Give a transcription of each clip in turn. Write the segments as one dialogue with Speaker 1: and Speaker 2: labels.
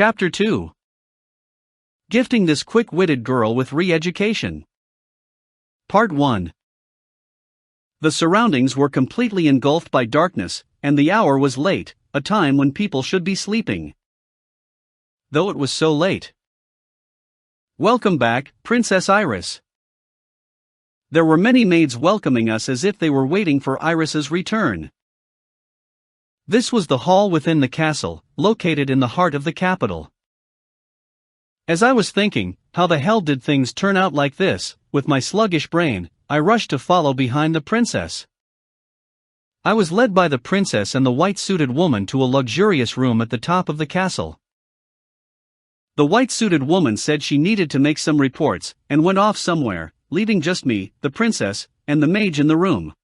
Speaker 1: Chapter 2. Gifting this quick-witted girl with re-education. Part 1. The surroundings were completely engulfed by darkness, and the hour was late, a time when people should be sleeping. Though it was so late. Welcome back, Princess Iris. There were many maids welcoming us as if they were waiting for Iris's return. This was the hall within the castle, located in the heart of the capital. As I was thinking, how the hell did things turn out like this, with my sluggish brain, I rushed to follow behind the princess. I was led by the princess and the white-suited woman to a luxurious room at the top of the castle. The white-suited woman said she needed to make some reports, and went off somewhere, leaving just me, the princess, and the mage in the room.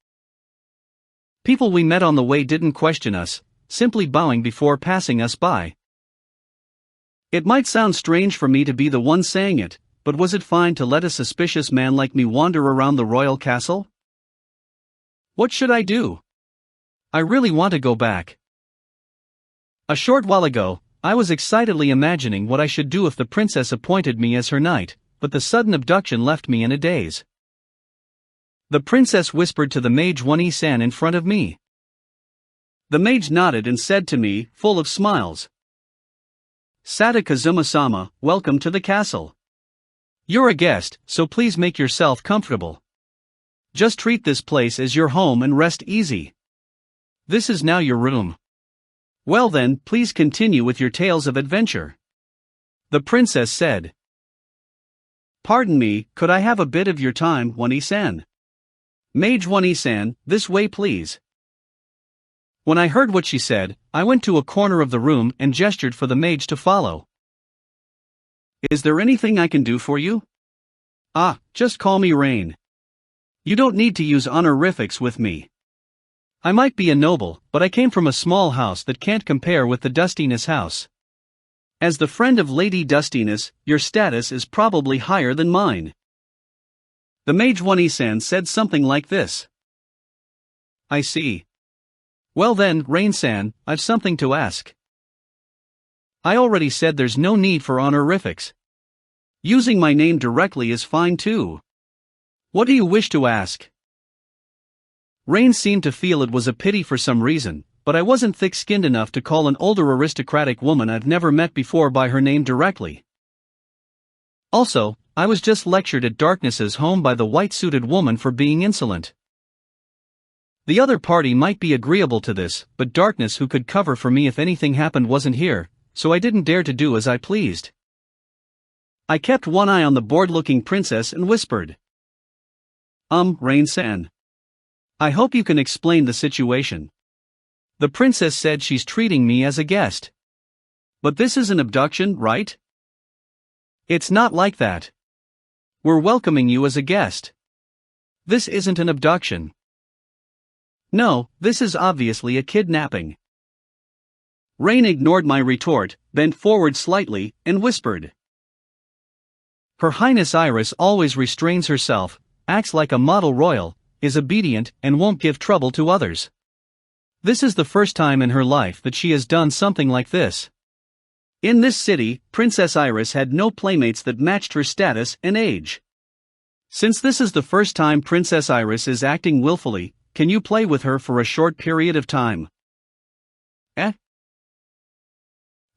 Speaker 1: People we met on the way didn't question us, simply bowing before passing us by. It might sound strange for me to be the one saying it, but was it fine to let a suspicious man like me wander around the royal castle? What should I do? I really want to go back. A short while ago, I was excitedly imagining what I should do if the princess appointed me as her knight, but the sudden abduction left me in a daze. The princess whispered to the mage Onii-sama in front of me. The mage nodded and said to me, full of smiles, Kazuma-sama, welcome to the castle. You're a guest, so please make yourself comfortable. Just treat this place as your home and rest easy. This is now your room. Well then, please continue with your tales of adventure. The princess said. Pardon me, could I have a bit of your time, Onii-sama? Mage Onii-sama, this way please. When I heard what she said, I went to a corner of the room and gestured for the mage to follow. Is there anything I can do for you? Just call me Rain. You don't need to use honorifics with me. I might be a noble, but I came from a small house that can't compare with the Dustiness house. As the friend of Lady Dustiness, your status is probably higher than mine. The mage Onii-sama said something like this. I see. Well then, Rain-san, I've something to ask. I already said there's no need for honorifics. Using my name directly is fine too. What do you wish to ask? Rain seemed to feel it was a pity for some reason, but I wasn't thick-skinned enough to call an older aristocratic woman I've never met before by her name directly. Also, I was just lectured at Darkness's home by the white-suited woman for being insolent. The other party might be agreeable to this, but Darkness, who could cover for me if anything happened, wasn't here, so I didn't dare to do as I pleased. I kept one eye on the bored-looking princess and whispered. Rain-san. I hope you can explain the situation. The princess said she's treating me as a guest. But this is an abduction, right? It's not like that. We're welcoming you as a guest. This isn't an abduction. No, this is obviously a kidnapping. Rain ignored my retort, bent forward slightly, and whispered. Her Highness Iris always restrains herself, acts like a model royal, is obedient, and won't give trouble to others. This is the first time in her life that she has done something like this. In this city, Princess Iris had no playmates that matched her status and age. Since this is the first time Princess Iris is acting willfully, can you play with her for a short period of time?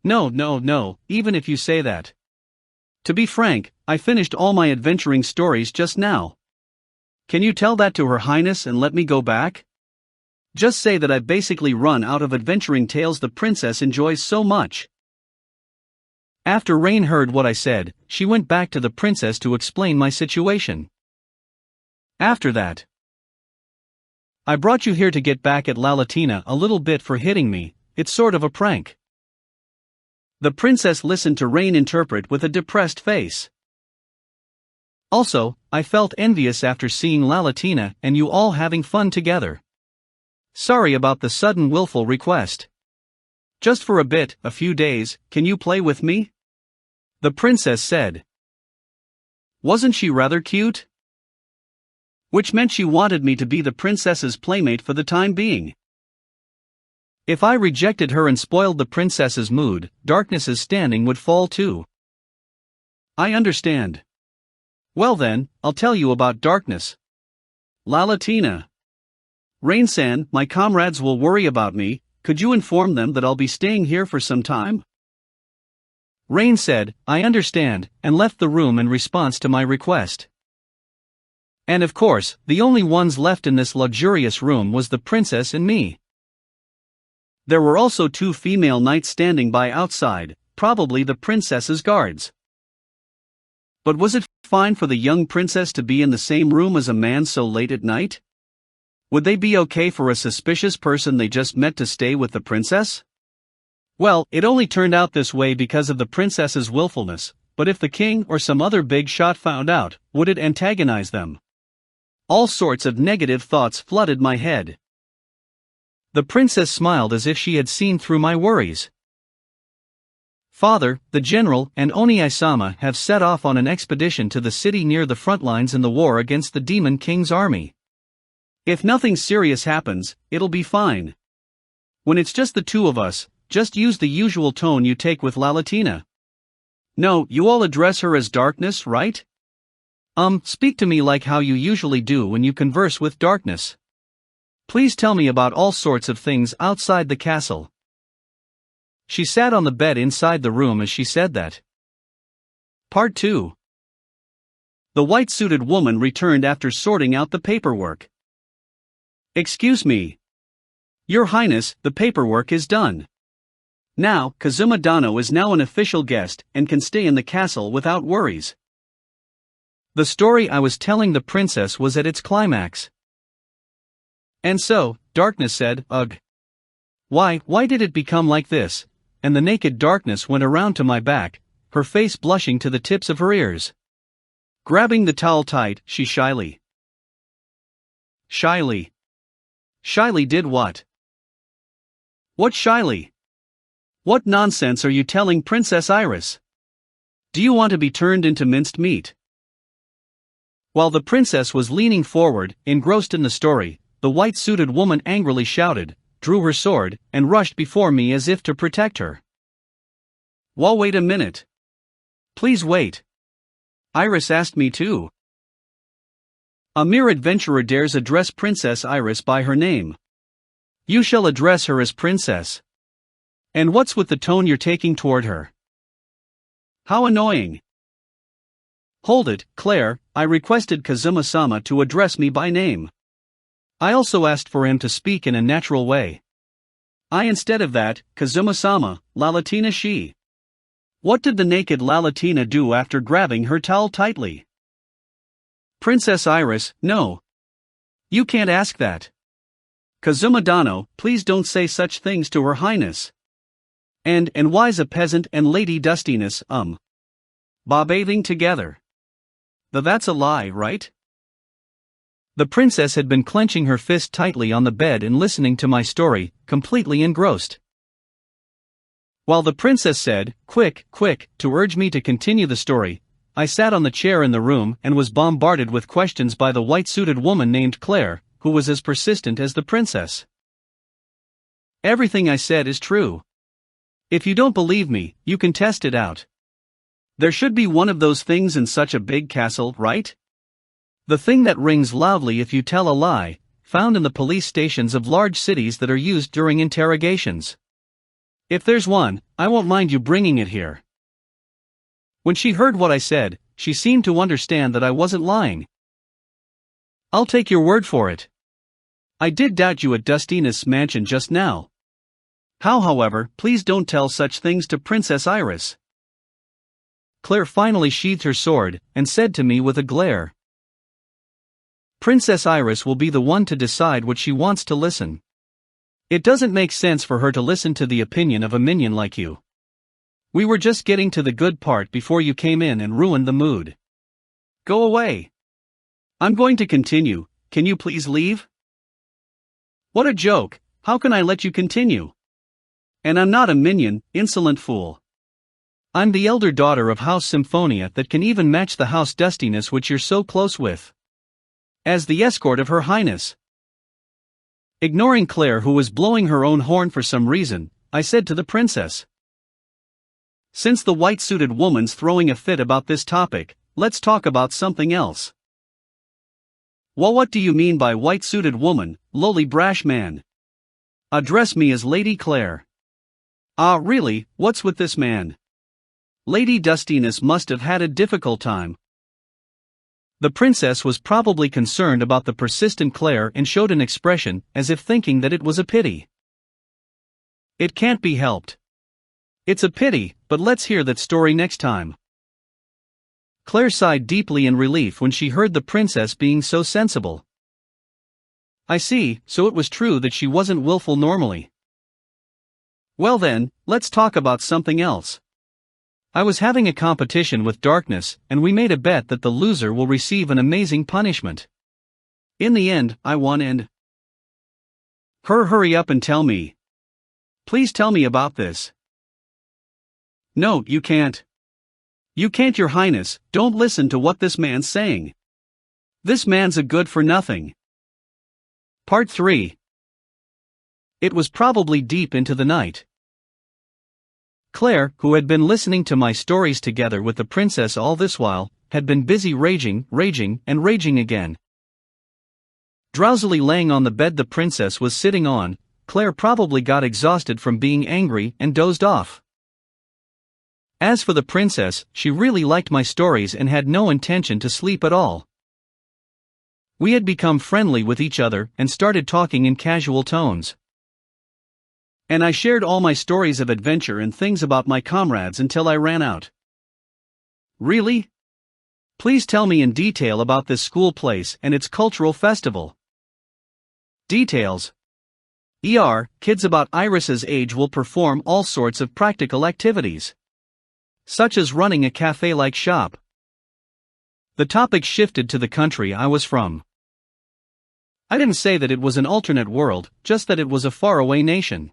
Speaker 1: No, even if you say that. To be frank, I finished all my adventuring stories just now. Can you tell that to Her Highness and let me go back? Just say that I've basically run out of adventuring tales the princess enjoys so much. After Rain heard what I said, she went back to the princess to explain my situation. After that, I brought you here to get back at Lalatina a little bit for hitting me. It's sort of a prank. The princess listened to Rain interpret with a depressed face. Also, I felt envious after seeing Lalatina and you all having fun together. Sorry about the sudden willful request. Just for a bit, a few days, can you play with me? The princess said. Wasn't she rather cute? Which meant she wanted me to be the princess's playmate for the time being. If I rejected her and spoiled the princess's mood, Darkness's standing would fall too. I understand. Well then, I'll tell you about Darkness. Lalatina. Rain-san, my comrades will worry about me, could you inform them that I'll be staying here for some time? Rain said, I understand, and left the room in response to my request. And of course, the only ones left in this luxurious room was the princess and me. There were also 2 female knights standing by outside, probably the princess's guards. But was it fine for the young princess to be in the same room as a man so late at night? Would they be okay for a suspicious person they just met to stay with the princess? Well, it only turned out this way because of the princess's willfulness, but if the king or some other big shot found out, would it antagonize them? All sorts of negative thoughts flooded my head. The princess smiled as if she had seen through my worries. Father, the general, and Onii-sama have set off on an expedition to the city near the front lines in the war against the Demon King's army. If nothing serious happens, it'll be fine. When it's just the 2 of us, just use the usual tone you take with Lalatina. No, you all address her as Darkness, right? Speak to me like how you usually do when you converse with Darkness. Please tell me about all sorts of things outside the castle. She sat on the bed inside the room as she said that. Part 2. The white-suited woman returned after sorting out the paperwork. Excuse me. Your Highness, the paperwork is done. Now, Kazuma Dano is now an official guest and can stay in the castle without worries. The story I was telling the princess was at its climax. And so, Darkness said, ugh. Why did it become like this? And the naked Darkness went around to my back, her face blushing to the tips of her ears. Grabbing the towel tight, she shyly did what? What shyly? What nonsense are you telling Princess Iris? Do you want to be turned into minced meat? While the princess was leaning forward, engrossed in the story, the white-suited woman angrily shouted, drew her sword, and rushed before me as if to protect her. Well, wait a minute. Please wait. Iris asked me to. A mere adventurer dares address Princess Iris by her name. You shall address her as Princess. And what's with the tone you're taking toward her? How annoying. Hold it, Claire, I requested Kazuma-sama to address me by name. I also asked for him to speak in a natural way. Instead of that, Kazuma-sama, Lalatina she. What did the naked Lalatina do after grabbing her towel tightly? Princess Iris, no. You can't ask that. Kazuma Dano, please don't say such things to Her Highness. And why's a peasant and Lady Dustiness, bathing together? That's a lie, right? The princess had been clenching her fist tightly on the bed and listening to my story, completely engrossed. While the princess said, quick, to urge me to continue the story, I sat on the chair in the room and was bombarded with questions by the white-suited woman named Claire, who was as persistent as the princess. Everything I said is true. If you don't believe me, you can test it out. There should be one of those things in such a big castle, right? The thing that rings loudly if you tell a lie, found in the police stations of large cities that are used during interrogations. If there's one, I won't mind you bringing it here. When she heard what I said, she seemed to understand that I wasn't lying. I'll take your word for it. I did doubt you at Dustina's mansion just now. How, however, please don't tell such things to Princess Iris. Claire finally sheathed her sword, and said to me with a glare. Princess Iris will be the one to decide what she wants to listen. It doesn't make sense for her to listen to the opinion of a minion like you. We were just getting to the good part before you came in and ruined the mood. Go away. I'm going to continue, can you please leave? What a joke, how can I let you continue? And I'm not a minion, insolent fool. I'm the elder daughter of House Symphonia that can even match the House Dustiness which you're so close with. As the escort of Her Highness. Ignoring Claire, who was blowing her own horn for some reason, I said to the princess. Since the white-suited woman's throwing a fit about this topic, let's talk about something else. Well, what do you mean by white-suited woman, lowly brash man? Address me as Lady Claire. Ah, really, what's with this man? Lady Dustiness must have had a difficult time. The princess was probably concerned about the persistent Claire and showed an expression as if thinking that it was a pity. It can't be helped. It's a pity, but let's hear that story next time. Claire sighed deeply in relief when she heard the princess being so sensible. I see, so it was true that she wasn't willful normally. Well then, let's talk about something else. I was having a competition with Darkness, and we made a bet that the loser will receive an amazing punishment. In the end, I won and... Hurry up and tell me. Please tell me about this. No, you can't. You can't, Your Highness, don't listen to what this man's saying. This man's a good for nothing. Part 3. It was probably deep into the night. Claire, who had been listening to my stories together with the princess all this while, had been busy raging again. Drowsily laying on the bed the princess was sitting on, Claire probably got exhausted from being angry and dozed off. As for the princess, she really liked my stories and had no intention to sleep at all. We had become friendly with each other and started talking in casual tones. And I shared all my stories of adventure and things about my comrades until I ran out. Really? Please tell me in detail about this school place and its cultural festival. Details. Kids about Iris's age will perform all sorts of practical activities, such as running a cafe-like shop. The topic shifted to the country I was from. I didn't say that it was an alternate world, just that it was a faraway nation.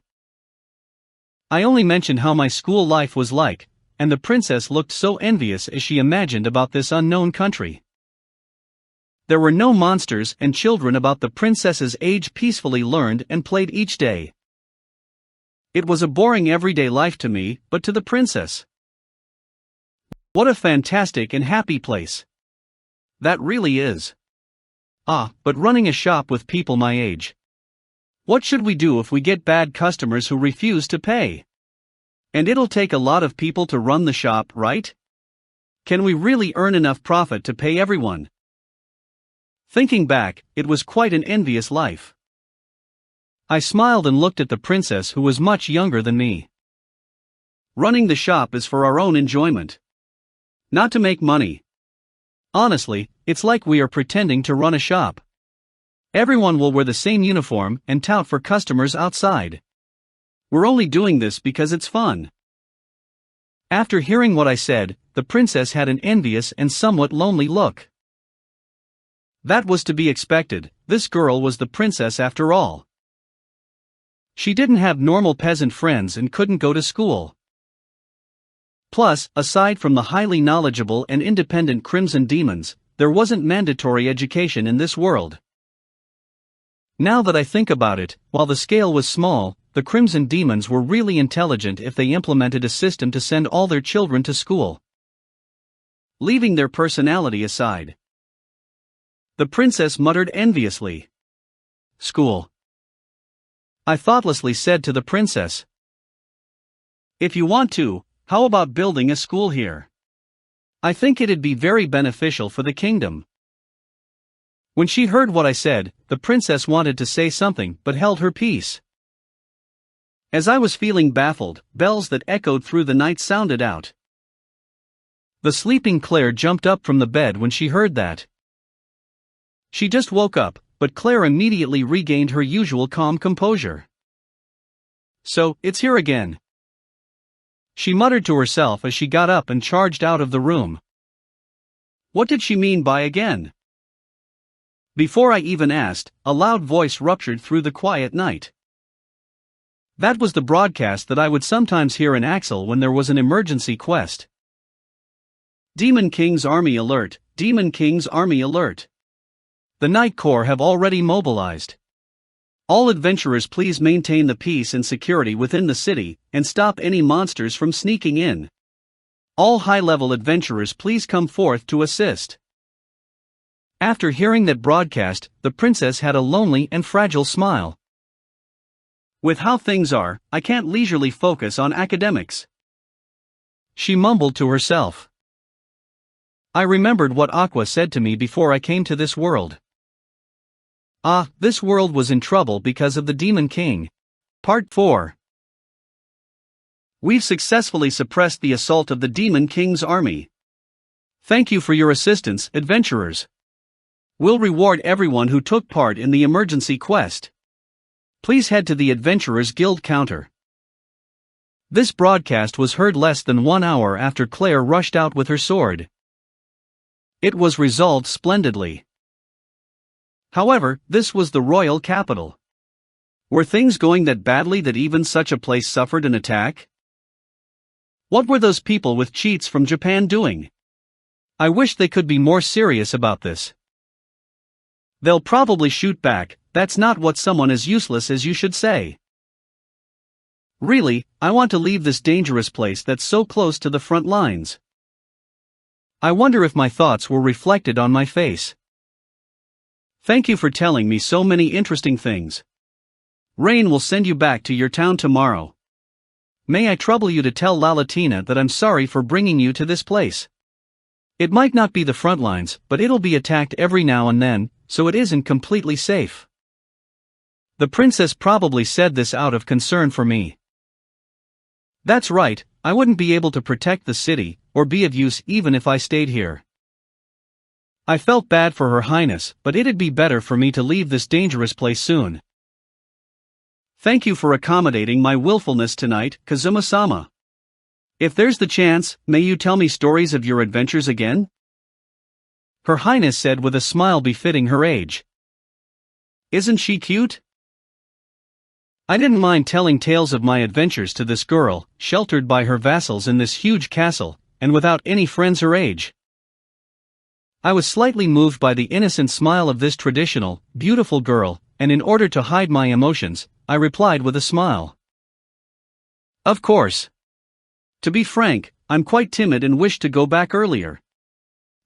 Speaker 1: I only mentioned how my school life was like, and the princess looked so envious as she imagined about this unknown country. There were no monsters, and children about the princess's age peacefully learned and played each day. It was a boring everyday life to me, but to the princess, what a fantastic and happy place. That really is. Ah, but running a shop with people my age. What should we do if we get bad customers who refuse to pay? And it'll take a lot of people to run the shop, right? Can we really earn enough profit to pay everyone? Thinking back, it was quite an envious life. I smiled and looked at the princess, who was much younger than me. Running the shop is for our own enjoyment, not to make money. Honestly, it's like we are pretending to run a shop. Everyone will wear the same uniform and tout for customers outside. We're only doing this because it's fun. After hearing what I said, the princess had an envious and somewhat lonely look. That was to be expected, this girl was the princess after all. She didn't have normal peasant friends and couldn't go to school. Plus, aside from the highly knowledgeable and independent Crimson Demons, there wasn't mandatory education in this world. Now that I think about it, while the scale was small, the Crimson Demons were really intelligent if they implemented a system to send all their children to school, leaving their personality aside. The princess muttered enviously. School. I thoughtlessly said to the princess. If you want to, how about building a school here? I think it'd be very beneficial for the kingdom. When she heard what I said, the princess wanted to say something but held her peace. As I was feeling baffled, bells that echoed through the night sounded out. The sleeping Claire jumped up from the bed when she heard that. She just woke up, but Claire immediately regained her usual calm composure. So, it's here again, she muttered to herself as she got up and charged out of the room. What did she mean by again? Before I even asked, a loud voice ruptured through the quiet night. That was the broadcast that I would sometimes hear in Axel when there was an emergency quest. Demon King's Army Alert! Demon King's Army Alert! The Night Corps have already mobilized. All adventurers please maintain the peace and security within the city, and stop any monsters from sneaking in. All high-level adventurers please come forth to assist. After hearing that broadcast, the princess had a lonely and fragile smile. With how things are, I can't leisurely focus on academics, she mumbled to herself. I remembered what Aqua said to me before I came to this world. This world was in trouble because of the Demon King. Part 4. We've successfully suppressed the assault of the Demon King's army. Thank you for your assistance, adventurers. We'll reward everyone who took part in the emergency quest. Please head to the Adventurers Guild counter. This broadcast was heard less than 1 hour after Claire rushed out with her sword. It was resolved splendidly. However, this was the royal capital. Were things going that badly that even such a place suffered an attack? What were those people with cheats from Japan doing? I wish they could be more serious about this. They'll probably shoot back. That's not what someone as useless as you should say. Really, I want to leave this dangerous place that's so close to the front lines. I wonder if my thoughts were reflected on my face. Thank you for telling me so many interesting things. Rain will send you back to your town tomorrow. May I trouble you to tell Lalatina that I'm sorry for bringing you to this place. It might not be the front lines, but it'll be attacked every now and then, so it isn't completely safe. The princess probably said this out of concern for me. That's right, I wouldn't be able to protect the city, or be of use even if I stayed here. I felt bad for Her Highness, but it'd be better for me to leave this dangerous place soon. Thank you for accommodating my willfulness tonight, Kazuma-sama. If there's the chance, may you tell me stories of your adventures again? Her Highness said with a smile befitting her age. Isn't she cute? I didn't mind telling tales of my adventures to this girl, sheltered by her vassals in this huge castle, and without any friends her age. I was slightly moved by the innocent smile of this traditional, beautiful girl, and in order to hide my emotions, I replied with a smile. Of course. To be frank, I'm quite timid and wish to go back earlier.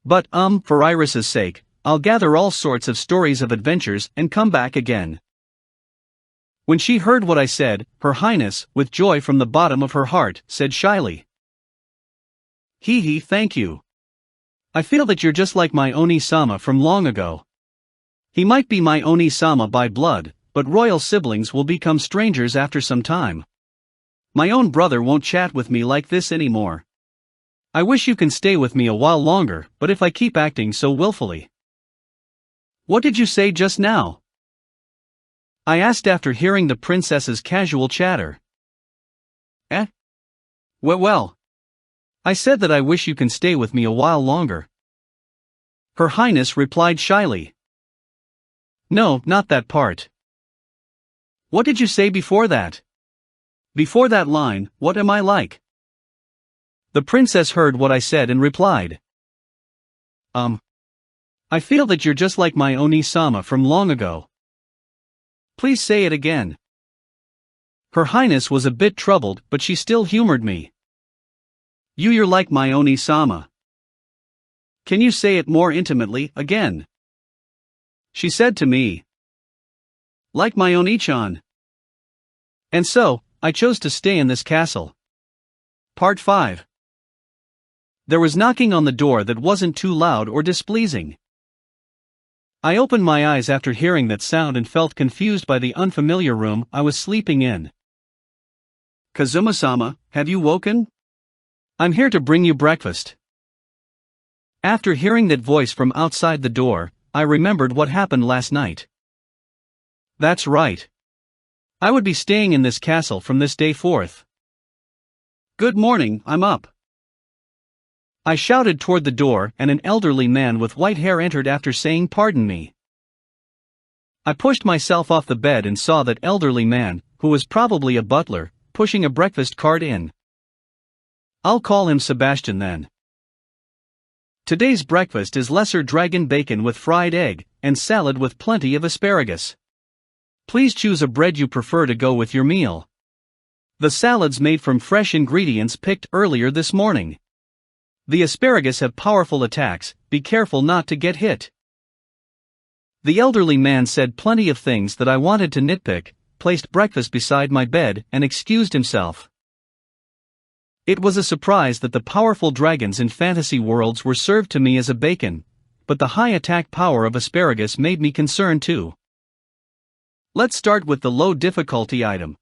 Speaker 1: But, for Iris's sake, I'll gather all sorts of stories of adventures and come back again. When she heard what I said, Her Highness, with joy from the bottom of her heart, said shyly. Thank you. I feel that you're just like my Onii-sama from long ago. He might be my Onii-sama by blood, but royal siblings will become strangers after some time. My own brother won't chat with me like this anymore. I wish you can stay with me a while longer, but if I keep acting so willfully. What did you say just now? I asked after hearing the princess's casual chatter. Well. I said that I wish you can stay with me a while longer. Her Highness replied shyly. No, not that part. What did you say before that? Before that line, what am I like? The princess heard what I said and replied. I feel that you're just like my Onii-sama from long ago. Please say it again. Her Highness was a bit troubled, but she still humored me. You're like my Onii-sama. Can you say it more intimately, again? She said to me. Like my Oni-chan. And so, I chose to stay in this castle. Part 5. There was knocking on the door that wasn't too loud or displeasing. I opened my eyes after hearing that sound and felt confused by the unfamiliar room I was sleeping in. Kazuma-sama, have you woken? I'm here to bring you breakfast. After hearing that voice from outside the door, I remembered what happened last night. That's right. I would be staying in this castle from this day forth. Good morning, I'm up. I shouted toward the door, and an elderly man with white hair entered after saying pardon me. I pushed myself off the bed and saw that elderly man, who was probably a butler, pushing a breakfast cart in. I'll call him Sebastian then. Today's breakfast is lesser dragon bacon with fried egg, and salad with plenty of asparagus. Please choose a bread you prefer to go with your meal. The salad's made from fresh ingredients picked earlier this morning. The asparagus have powerful attacks, be careful not to get hit. The elderly man said plenty of things that I wanted to nitpick, placed breakfast beside my bed, and excused himself. It was a surprise that the powerful dragons in fantasy worlds were served to me as a bacon, but the high attack power of asparagus made me concerned too. Let's start with the low difficulty item.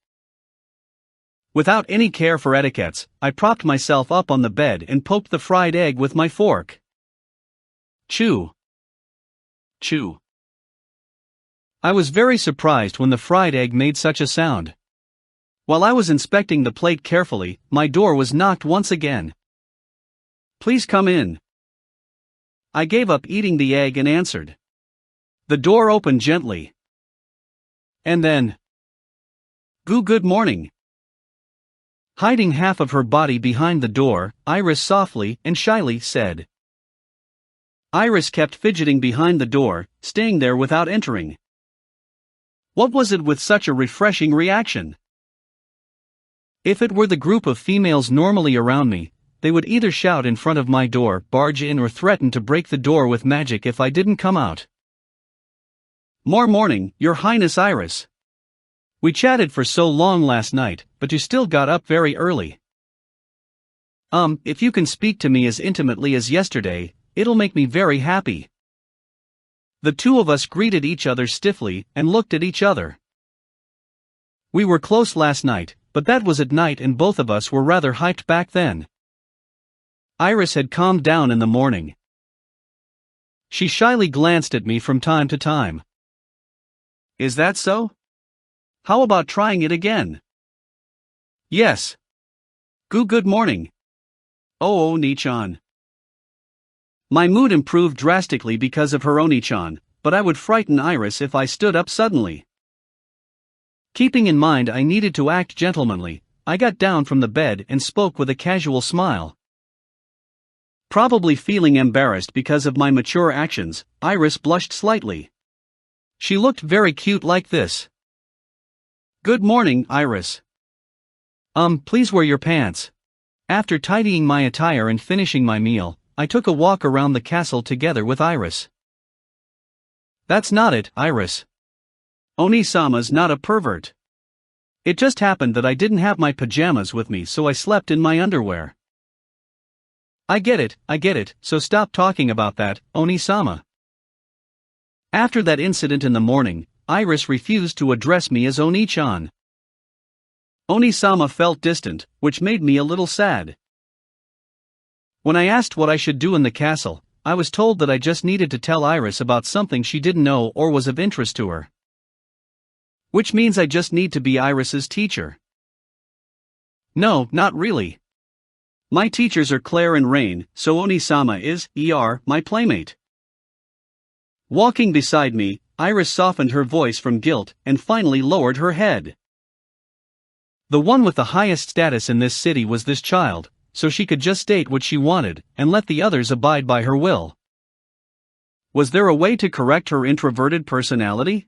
Speaker 1: Without any care for etiquettes, I propped myself up on the bed and poked the fried egg with my fork. Chew. Chew. I was very surprised when the fried egg made such a sound. While I was inspecting the plate carefully, my door was knocked once again. Please come in. I gave up eating the egg and answered. The door opened gently. And then, good morning. Hiding half of her body behind the door, Iris softly and shyly said. Iris kept fidgeting behind the door, staying there without entering. What was it with such a refreshing reaction? If it were the group of females normally around me, they would either shout in front of my door, barge in, or threaten to break the door with magic if I didn't come out. More morning, Your Highness Iris. We chatted for so long last night, but you still got up very early. If you can speak to me as intimately as yesterday, it'll make me very happy. The two of us greeted each other stiffly and looked at each other. We were close last night, but that was at night and both of us were rather hyped back then. Iris had calmed down in the morning. She shyly glanced at me from time to time. Is that so? How about trying it again? Yes. Good morning. Oh, Onii-chan. My mood improved drastically because of her Onii-chan, but I would frighten Iris if I stood up suddenly. Keeping in mind I needed to act gentlemanly, I got down from the bed and spoke with a casual smile. Probably feeling embarrassed because of my mature actions, Iris blushed slightly. She looked very cute like this. Good morning, Iris. Please wear your pants. After tidying my attire and finishing my meal, I took a walk around the castle together with Iris. That's not it, Iris. Onii-sama's not a pervert. It just happened that I didn't have my pajamas with me, so I slept in my underwear. I get it, so stop talking about that, Onii-sama. After that incident in the morning, Iris refused to address me as Onii-chan. Onii-sama felt distant, which made me a little sad. When I asked what I should do in the castle, I was told that I just needed to tell Iris about something she didn't know or was of interest to her. Which means I just need to be Iris's teacher. No, not really. My teachers are Claire and Rain, so Onii-sama is, my playmate. Walking beside me, Iris softened her voice from guilt and finally lowered her head. The one with the highest status in this city was this child, so she could just state what she wanted and let the others abide by her will. Was there a way to correct her introverted personality?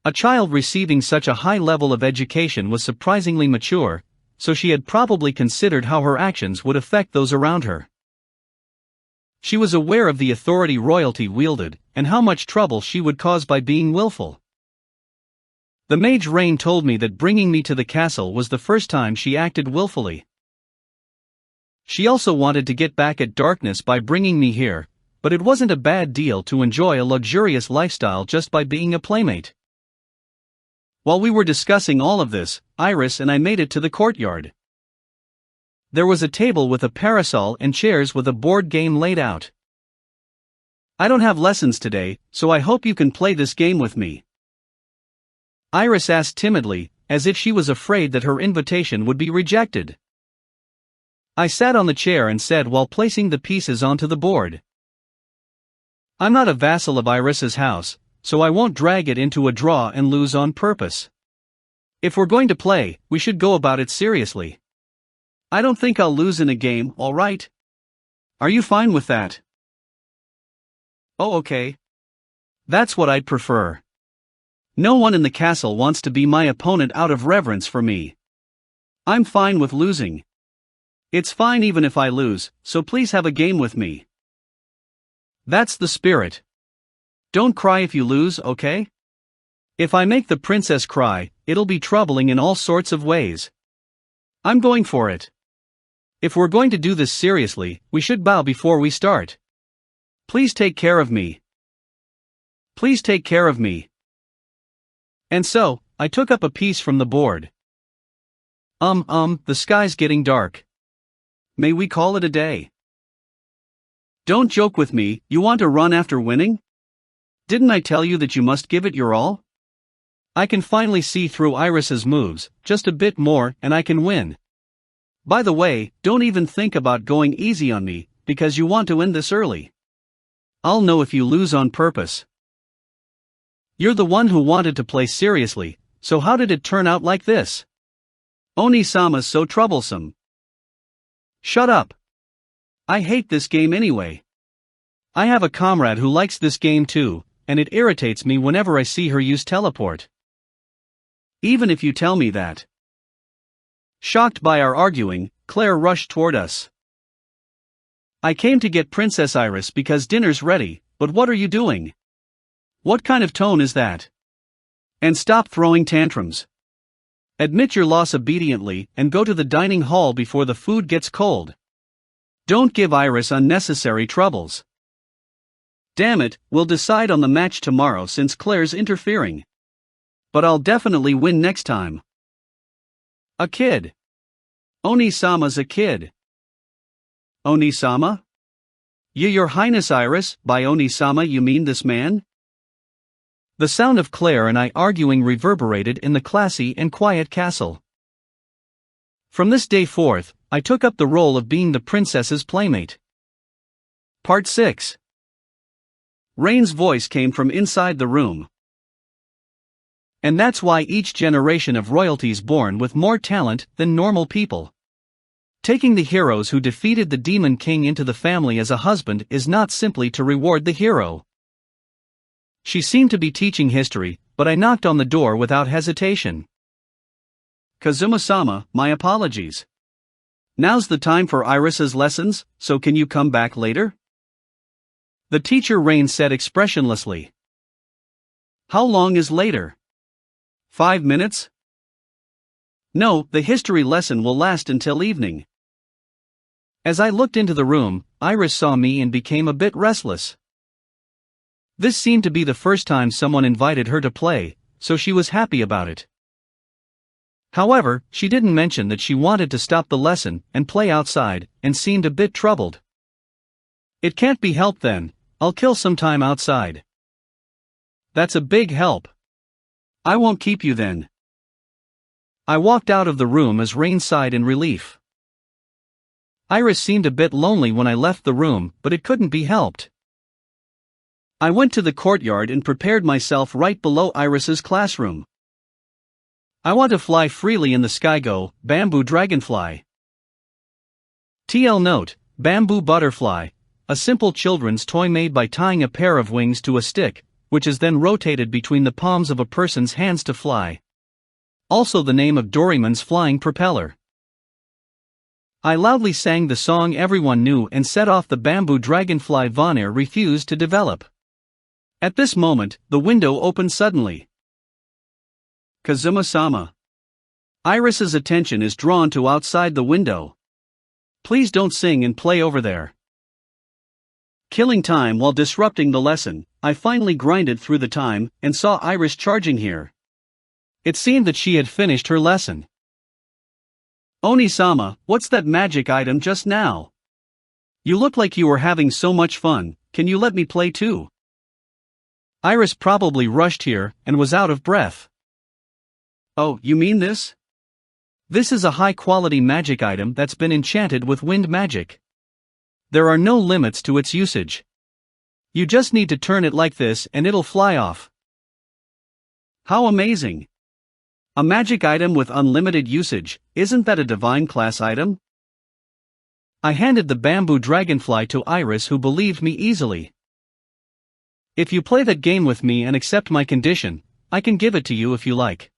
Speaker 1: A child receiving such a high level of education was surprisingly mature, so she had probably considered how her actions would affect those around her. She was aware of the authority royalty wielded and how much trouble she would cause by being willful. The mage Rain told me that bringing me to the castle was the first time she acted willfully. She also wanted to get back at darkness by bringing me here, but it wasn't a bad deal to enjoy a luxurious lifestyle just by being a playmate. While we were discussing all of this, Iris and I made it to the courtyard. There was a table with a parasol and chairs with a board game laid out. I don't have lessons today, so I hope you can play this game with me. Iris asked timidly, as if she was afraid that her invitation would be rejected. I sat on the chair and said while placing the pieces onto the board. I'm not a vassal of Iris's house, so I won't drag it into a draw and lose on purpose. If we're going to play, we should go about it seriously. I don't think I'll lose in a game, all right? Are you fine with that? Oh, okay. That's what I'd prefer. No one in the castle wants to be my opponent out of reverence for me. I'm fine with losing. It's fine even if I lose, so please have a game with me. That's the spirit. Don't cry if you lose, okay? If I make the princess cry, it'll be troubling in all sorts of ways. I'm going for it. If we're going to do this seriously, we should bow before we start. Please take care of me. Please take care of me. And so, I took up a piece from the board. The sky's getting dark. May we call it a day? Don't joke with me, you want to run after winning? Didn't I tell you that you must give it your all? I can finally see through Iris's moves, just a bit more and I can win. By the way, don't even think about going easy on me, because you want to end this early. I'll know if you lose on purpose. You're the one who wanted to play seriously, so how did it turn out like this? Onii-sama's so troublesome. Shut up. I hate this game anyway. I have a comrade who likes this game too, and it irritates me whenever I see her use teleport. Even if you tell me that. Shocked by our arguing, Claire rushed toward us. I came to get Princess Iris because dinner's ready, but what are you doing? What kind of tone is that? And stop throwing tantrums. Admit your loss obediently and go to the dining hall before the food gets cold. Don't give Iris unnecessary troubles. Damn it, we'll decide on the match tomorrow since Claire's interfering. But I'll definitely win next time. A kid. Onii-sama's a kid. Onii-sama? Your Highness Iris, by Onii-sama you mean this man? The sound of Claire and I arguing reverberated in the classy and quiet castle. From this day forth, I took up the role of being the princess's playmate. Part 6. Rain's voice came from inside the room. And that's why each generation of royalty's born with more talent than normal people. Taking the heroes who defeated the Demon King into the family as a husband is not simply to reward the hero. She seemed to be teaching history, but I knocked on the door without hesitation. Kazuma-sama, my apologies. Now's the time for Iris's lessons, so can you come back later? The teacher Rain said expressionlessly. How long is later? 5 minutes? No, the history lesson will last until evening. As I looked into the room, Iris saw me and became a bit restless. This seemed to be the first time someone invited her to play, so she was happy about it. However, she didn't mention that she wanted to stop the lesson and play outside, and seemed a bit troubled. It can't be helped then, I'll kill some time outside. That's a big help. I won't keep you then. I walked out of the room as Rain sighed in relief. Iris seemed a bit lonely when I left the room, but it couldn't be helped. I went to the courtyard and prepared myself right below Iris's classroom. I want to fly freely in the sky. Go, bamboo dragonfly. TL note, bamboo butterfly, a simple children's toy made by tying a pair of wings to a stick, which is then rotated between the palms of a person's hands to fly. Also the name of Doraemon's flying propeller. I loudly sang the song everyone knew and set off the bamboo dragonfly. Vonir refused to develop. At this moment, the window opened suddenly. Kazuma-sama. Iris's attention is drawn to outside the window. Please don't sing and play over there. Killing time while disrupting the lesson, I finally grinded through the time and saw Iris charging here. It seemed that she had finished her lesson. Onii-sama, what's that magic item just now? You look like you were having so much fun, can you let me play too? Iris probably rushed here and was out of breath. Oh, you mean this? This is a high-quality magic item that's been enchanted with wind magic. There are no limits to its usage. You just need to turn it like this and it'll fly off. How amazing! A magic item with unlimited usage, isn't that a divine class item? I handed the bamboo dragonfly to Iris, who believed me easily. If you play that game with me and accept my condition, I can give it to you if you like.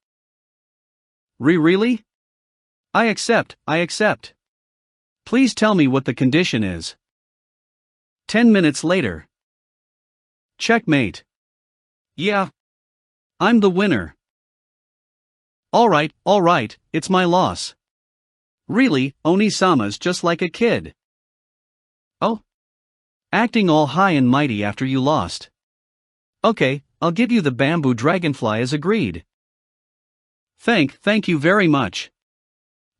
Speaker 1: Really? I accept. Please tell me what the condition is. 10 minutes later. Checkmate. Yeah. I'm the winner. Alright, it's my loss. Really, Onii-sama's just like a kid. Oh? Acting all high and mighty after you lost. Okay, I'll give you the bamboo dragonfly as agreed. Thank you very much.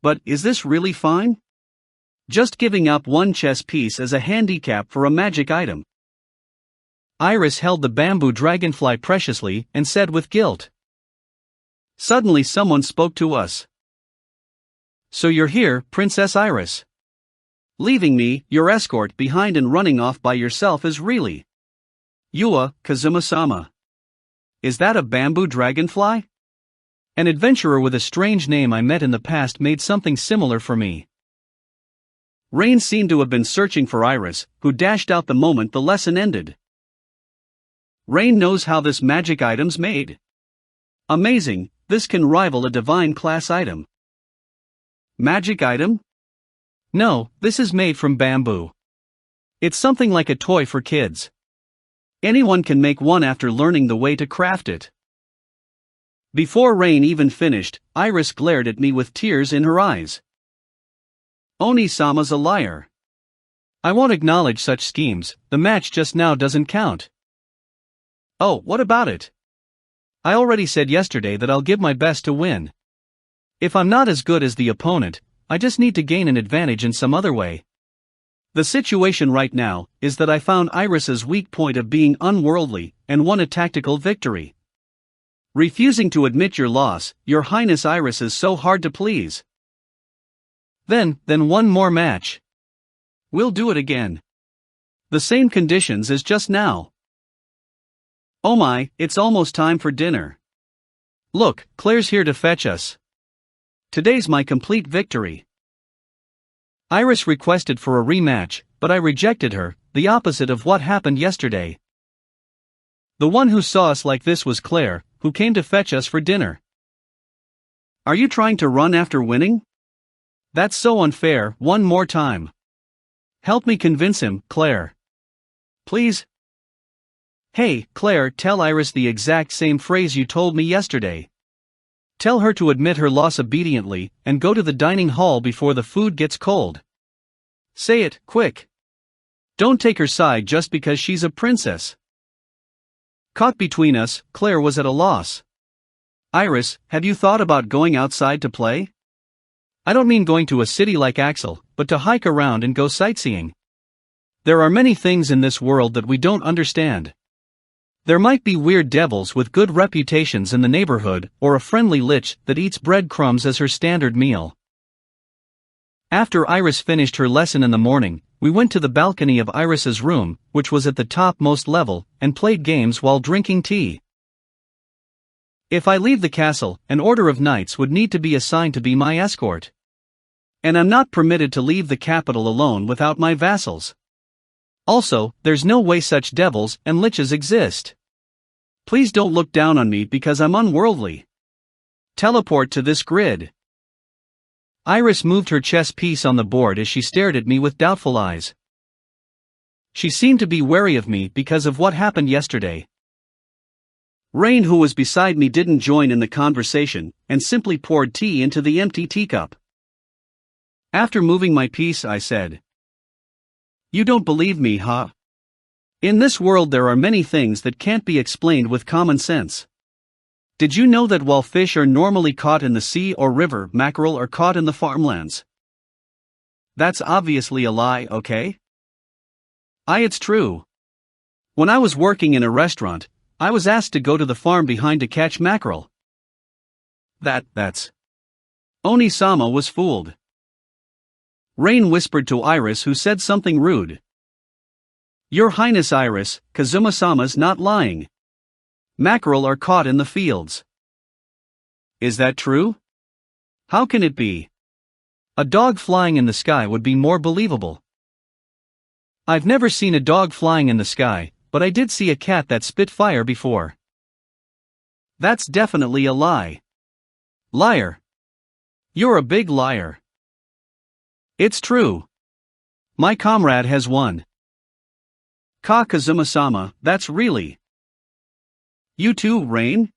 Speaker 1: But is this really fine? Just giving up one chess piece as a handicap for a magic item. Iris held the bamboo dragonfly preciously and said with guilt. Suddenly someone spoke to us. So you're here, Princess Iris. Leaving me, your escort, behind and running off by yourself is really... Kazuma-sama. Is that a bamboo dragonfly? An adventurer with a strange name I met in the past made something similar for me. Rain seemed to have been searching for Iris, who dashed out the moment the lesson ended. Rain knows how this magic item's made. Amazing, this can rival a divine class item. Magic item? No, this is made from bamboo. It's something like a toy for kids. Anyone can make one after learning the way to craft it. Before Rain even finished, Iris glared at me with tears in her eyes. Onii-sama's a liar. I won't acknowledge such schemes, the match just now doesn't count. Oh, what about it? I already said yesterday that I'll give my best to win. If I'm not as good as the opponent, I just need to gain an advantage in some other way. The situation right now is that I found Iris's weak point of being unworldly and won a tactical victory. Refusing to admit your loss, Your Highness Iris is so hard to please. Then one more match. We'll do it again. The same conditions as just now. Oh my, it's almost time for dinner. Look, Claire's here to fetch us. Today's my complete victory. Iris requested for a rematch, but I rejected her, the opposite of what happened yesterday. The one who saw us like this was Claire, who came to fetch us for dinner. Are you trying to run after winning? That's so unfair. One more time. Help me convince him, Claire. Please? Hey, Claire, tell Iris the exact same phrase you told me yesterday. Tell her to admit her loss obediently, and go to the dining hall before the food gets cold. Say it, quick. Don't take her side just because she's a princess. Caught between us, Claire was at a loss. Iris, have you thought about going outside to play? I don't mean going to a city like Axel, but to hike around and go sightseeing. There are many things in this world that we don't understand. There might be weird devils with good reputations in the neighborhood, or a friendly lich that eats breadcrumbs as her standard meal. After Iris finished her lesson in the morning, we went to the balcony of Iris's room, which was at the topmost level, and played games while drinking tea. If I leave the castle, an order of knights would need to be assigned to be my escort. And I'm not permitted to leave the capital alone without my vassals. Also, there's no way such devils and liches exist. Please don't look down on me because I'm unworldly. Teleport to this grid. Iris moved her chess piece on the board as she stared at me with doubtful eyes. She seemed to be wary of me because of what happened yesterday. Rain, who was beside me, didn't join in the conversation, and simply poured tea into the empty teacup. After moving my piece, I said, "You don't believe me, huh? In this world there are many things that can't be explained with common sense. Did you know that while fish are normally caught in the sea or river, mackerel are caught in the farmlands? That's obviously a lie, okay? It's true. When I was working in a restaurant, I was asked to go to the farm behind to catch mackerel. That's... Onii-sama was fooled. Rain whispered to Iris, who said something rude. Your Highness Iris, Kazuma-sama's not lying. Mackerel are caught in the fields. Is that true? How can it be? A dog flying in the sky would be more believable. I've never seen a dog flying in the sky, but I did see a cat that spit fire before. That's definitely a lie. Liar. You're a big liar. It's true. My comrade has won. Kazuma-sama, that's really. You too, Rain?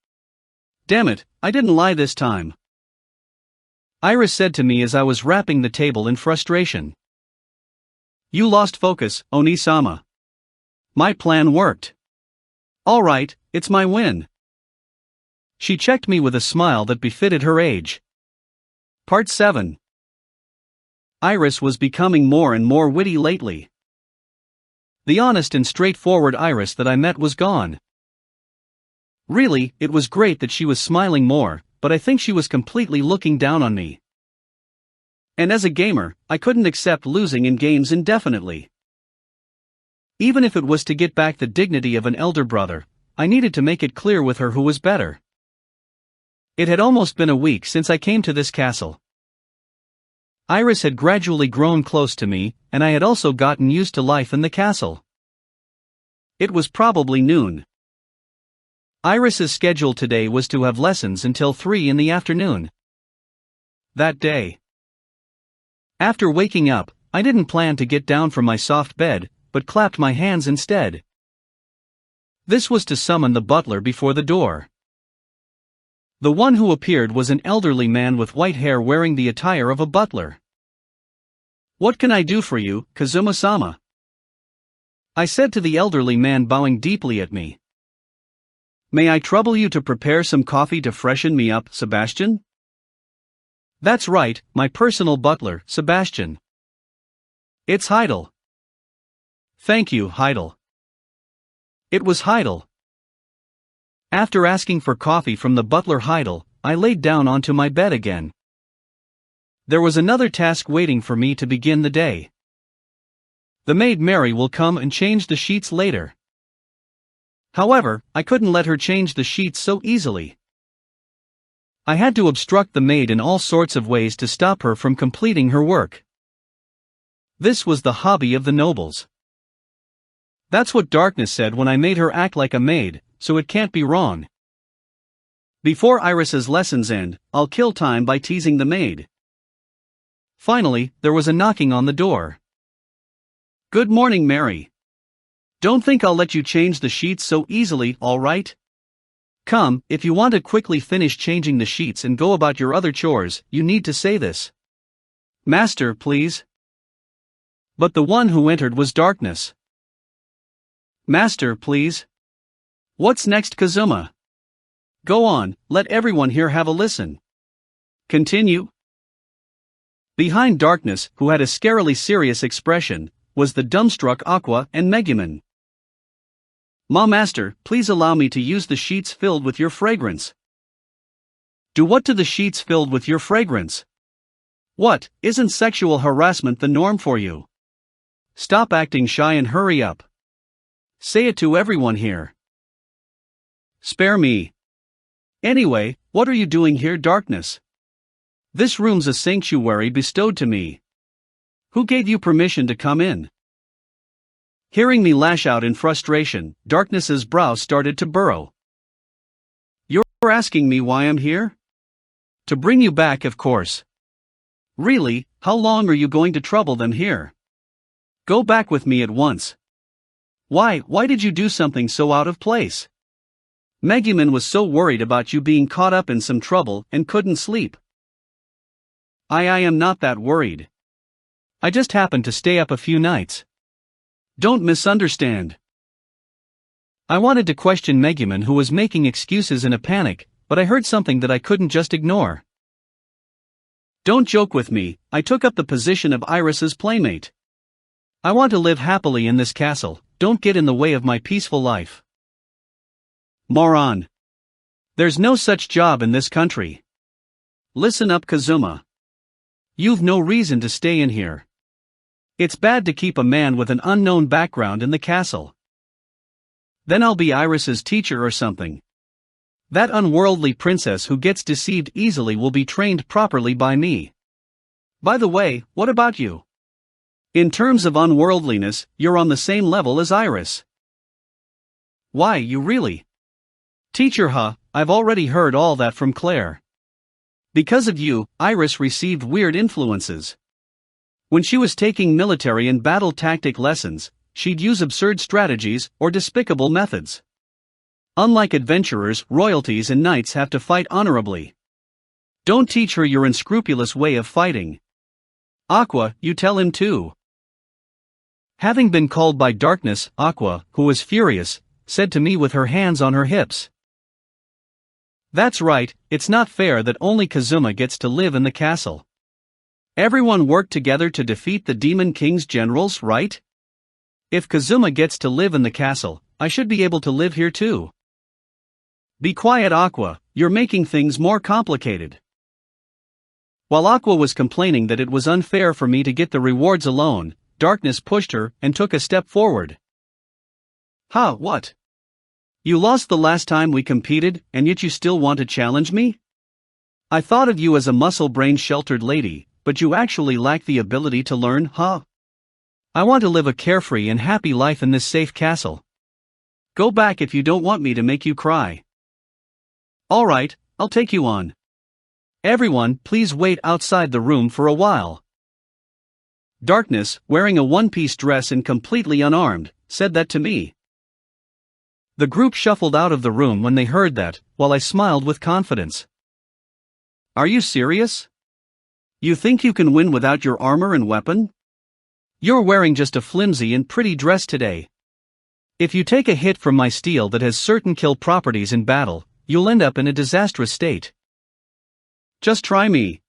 Speaker 1: Damn it, I didn't lie this time. Iris said to me as I was rapping the table in frustration. You lost focus, Onii-sama. My plan worked. Alright, it's my win. She checked me with a smile that befitted her age. Part 7. Iris was becoming more and more witty lately. The honest and straightforward Iris that I met was gone. Really, it was great that she was smiling more, but I think she was completely looking down on me. And as a gamer, I couldn't accept losing in games indefinitely. Even if it was to get back the dignity of an elder brother, I needed to make it clear with her who was better. It had almost been a week since I came to this castle. Iris had gradually grown close to me, and I had also gotten used to life in the castle. It was probably noon. Iris's schedule today was to have lessons until 3 in the afternoon. That day. After waking up, I didn't plan to get down from my soft bed, but clapped my hands instead. This was to summon the butler before the door. The one who appeared was an elderly man with white hair wearing the attire of a butler. What can I do for you, Kazuma-sama? I said to the elderly man, bowing deeply at me. May I trouble you to prepare some coffee to freshen me up, Sebastian? That's right, my personal butler, Sebastian. It's Heidel. Thank you, Heidel. It was Heidel. After asking for coffee from the butler Heidel, I laid down onto my bed again. There was another task waiting for me to begin the day. The maid Mary will come and change the sheets later. However, I couldn't let her change the sheets so easily. I had to obstruct the maid in all sorts of ways to stop her from completing her work. This was the hobby of the nobles. That's what Darkness said when I made her act like a maid, so it can't be wrong. Before Iris's lessons end, I'll kill time by teasing the maid. Finally, there was a knocking on the door. Good morning, Mary. Don't think I'll let you change the sheets so easily, alright? Come, if you want to quickly finish changing the sheets and go about your other chores, you need to say this. Master, please. But the one who entered was Darkness. Master, please. What's next, Kazuma? Go on, let everyone here have a listen. Continue. Behind Darkness, who had a scarily serious expression, was the dumbstruck Aqua and Megumin. Ma Master, please allow me to use the sheets filled with your fragrance. Do what to the sheets filled with your fragrance? What, isn't sexual harassment the norm for you? Stop acting shy and hurry up. Say it to everyone here. Spare me. Anyway, what are you doing here, Darkness? This room's a sanctuary bestowed to me. Who gave you permission to come in? Hearing me lash out in frustration, Darkness's brow started to burrow. You're asking me why I'm here? To bring you back, of course. Really, how long are you going to trouble them here? Go back with me at once. Why did you do something so out of place? Megumin was so worried about you being caught up in some trouble and couldn't sleep. I am not that worried. I just happened to stay up a few nights. Don't misunderstand. I wanted to question Megumin, who was making excuses in a panic, but I heard something that I couldn't just ignore. Don't joke with me, I took up the position of Iris's playmate. I want to live happily in this castle, don't get in the way of my peaceful life. Moron. There's no such job in this country. Listen up, Kazuma. You've no reason to stay in here. It's bad to keep a man with an unknown background in the castle. Then I'll be Iris's teacher or something. That unworldly princess who gets deceived easily will be trained properly by me. By the way, what about you? In terms of unworldliness, you're on the same level as Iris. Why, you really? Teacher, I've already heard all that from Claire. Because of you, Iris received weird influences. When she was taking military and battle tactic lessons, she'd use absurd strategies or despicable methods. Unlike adventurers, royalties and knights have to fight honorably. Don't teach her your unscrupulous way of fighting. Aqua, you tell him too. Having been called by darkness, Aqua, who was furious, said to me with her hands on her hips. That's right, it's not fair that only Kazuma gets to live in the castle. Everyone worked together to defeat the Demon King's generals, right? If Kazuma gets to live in the castle, I should be able to live here too. Be quiet, Aqua, you're making things more complicated. While Aqua was complaining that it was unfair for me to get the rewards alone, Darkness pushed her and took a step forward. Huh, what? You lost the last time we competed, and yet you still want to challenge me? I thought of you as a muscle-brained sheltered lady, but you actually lack the ability to learn, huh? I want to live a carefree and happy life in this safe castle. Go back if you don't want me to make you cry. Alright, I'll take you on. Everyone, please wait outside the room for a while. Darkness, wearing a one-piece dress and completely unarmed, said that to me. The group shuffled out of the room when they heard that, while I smiled with confidence. Are you serious? You think you can win without your armor and weapon? You're wearing just a flimsy and pretty dress today. If you take a hit from my steel that has certain kill properties in battle, you'll end up in a disastrous state. Just try me.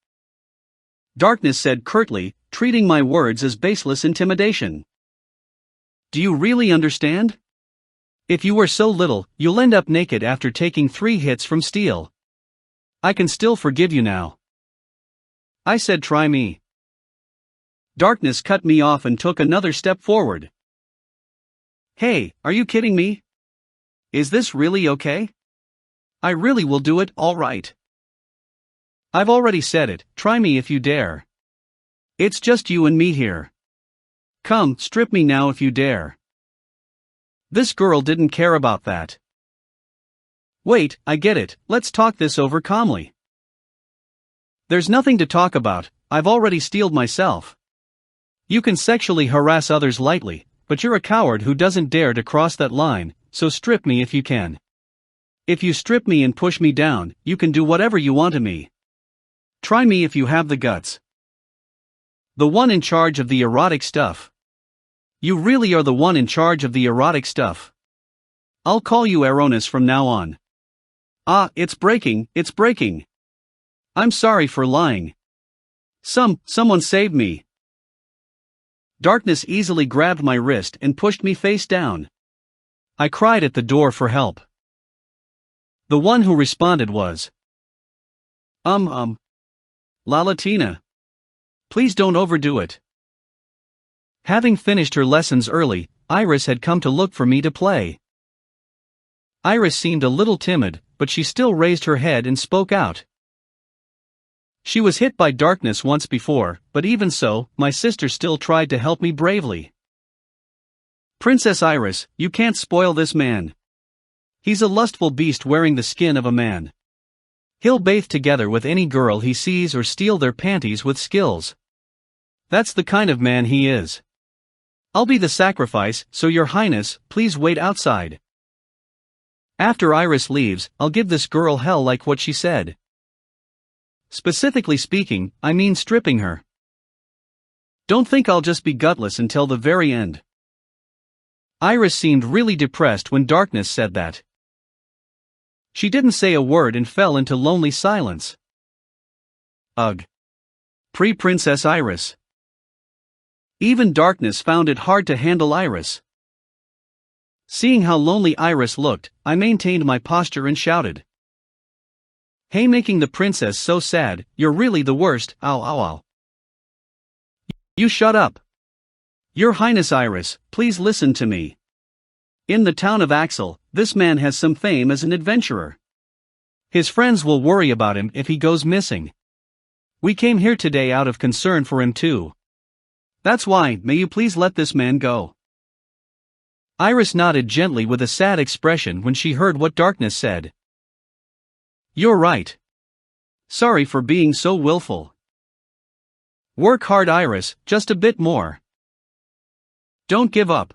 Speaker 1: Darkness said curtly, treating my words as baseless intimidation. Do you really understand? If you were so little, you'll end up naked after taking 3 hits from steel. I can still forgive you now. I said try me. Darkness cut me off and took another step forward. Hey, are you kidding me? Is this really okay? I really will do it, alright. I've already said it, try me if you dare. It's just you and me here. Come, strip me now if you dare. This girl didn't care about that. Wait, I get it, let's talk this over calmly. There's nothing to talk about, I've already steeled myself. You can sexually harass others lightly, but you're a coward who doesn't dare to cross that line, so strip me if you can. If you strip me and push me down, you can do whatever you want to me. Try me if you have the guts. The one in charge of the erotic stuff. You really are the one in charge of the erotic stuff. I'll call you Aronis from now on. Ah, it's breaking, it's breaking. I'm sorry for lying. Someone save me. Darkness easily grabbed my wrist and pushed me face down. I cried at the door for help. The one who responded was, Lalatina. Please don't overdo it. Having finished her lessons early, Iris had come to look for me to play. Iris seemed a little timid, but she still raised her head and spoke out. She was hit by darkness once before, but even so, my sister still tried to help me bravely. Princess Iris, you can't spoil this man. He's a lustful beast wearing the skin of a man. He'll bathe together with any girl he sees or steal their panties with skills. That's the kind of man he is. I'll be the sacrifice, so your highness, please wait outside. After Iris leaves, I'll give this girl hell like what she said. Specifically speaking, I mean stripping her. Don't think I'll just be gutless until the very end. Iris seemed really depressed when Darkness said that. She didn't say a word and fell into lonely silence. Ugh. Pre-Princess Iris. Even Darkness found it hard to handle Iris. Seeing how lonely Iris looked, I maintained my posture and shouted. Hey, making the princess so sad, you're really the worst, ow ow ow. You shut up. Your Highness Iris, please listen to me. In the town of Axel, this man has some fame as an adventurer. His friends will worry about him if he goes missing. We came here today out of concern for him too. That's why, may you please let this man go. Iris nodded gently with a sad expression when she heard what Darkness said. You're right. Sorry for being so willful. Work hard, Iris, just a bit more. Don't give up.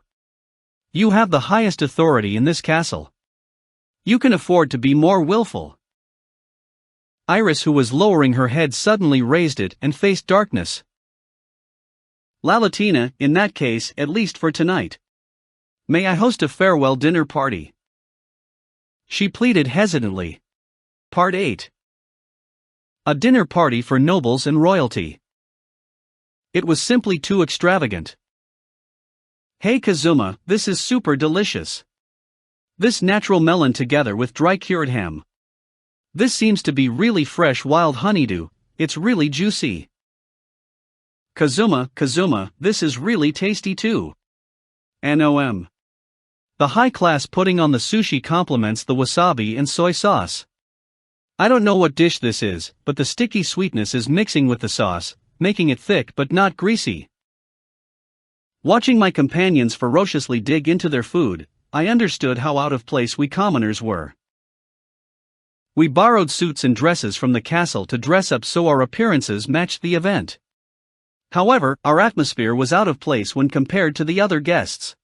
Speaker 1: You have the highest authority in this castle. You can afford to be more willful. Iris, who was lowering her head, suddenly raised it and faced Darkness. Lalatina, in that case, at least for tonight. May I host a farewell dinner party? She pleaded hesitantly. Part 8. A dinner party for nobles and royalty. It was simply too extravagant. Hey Kazuma, this is super delicious. This natural melon together with dry cured ham. This seems to be really fresh wild honeydew, it's really juicy. Kazuma, this is really tasty too. NOM. The high-class pudding on the sushi complements the wasabi and soy sauce. I don't know what dish this is, but the sticky sweetness is mixing with the sauce, making it thick but not greasy. Watching my companions ferociously dig into their food, I understood how out of place we commoners were. We borrowed suits and dresses from the castle to dress up so our appearances matched the event. However, our atmosphere was out of place when compared to the other guests.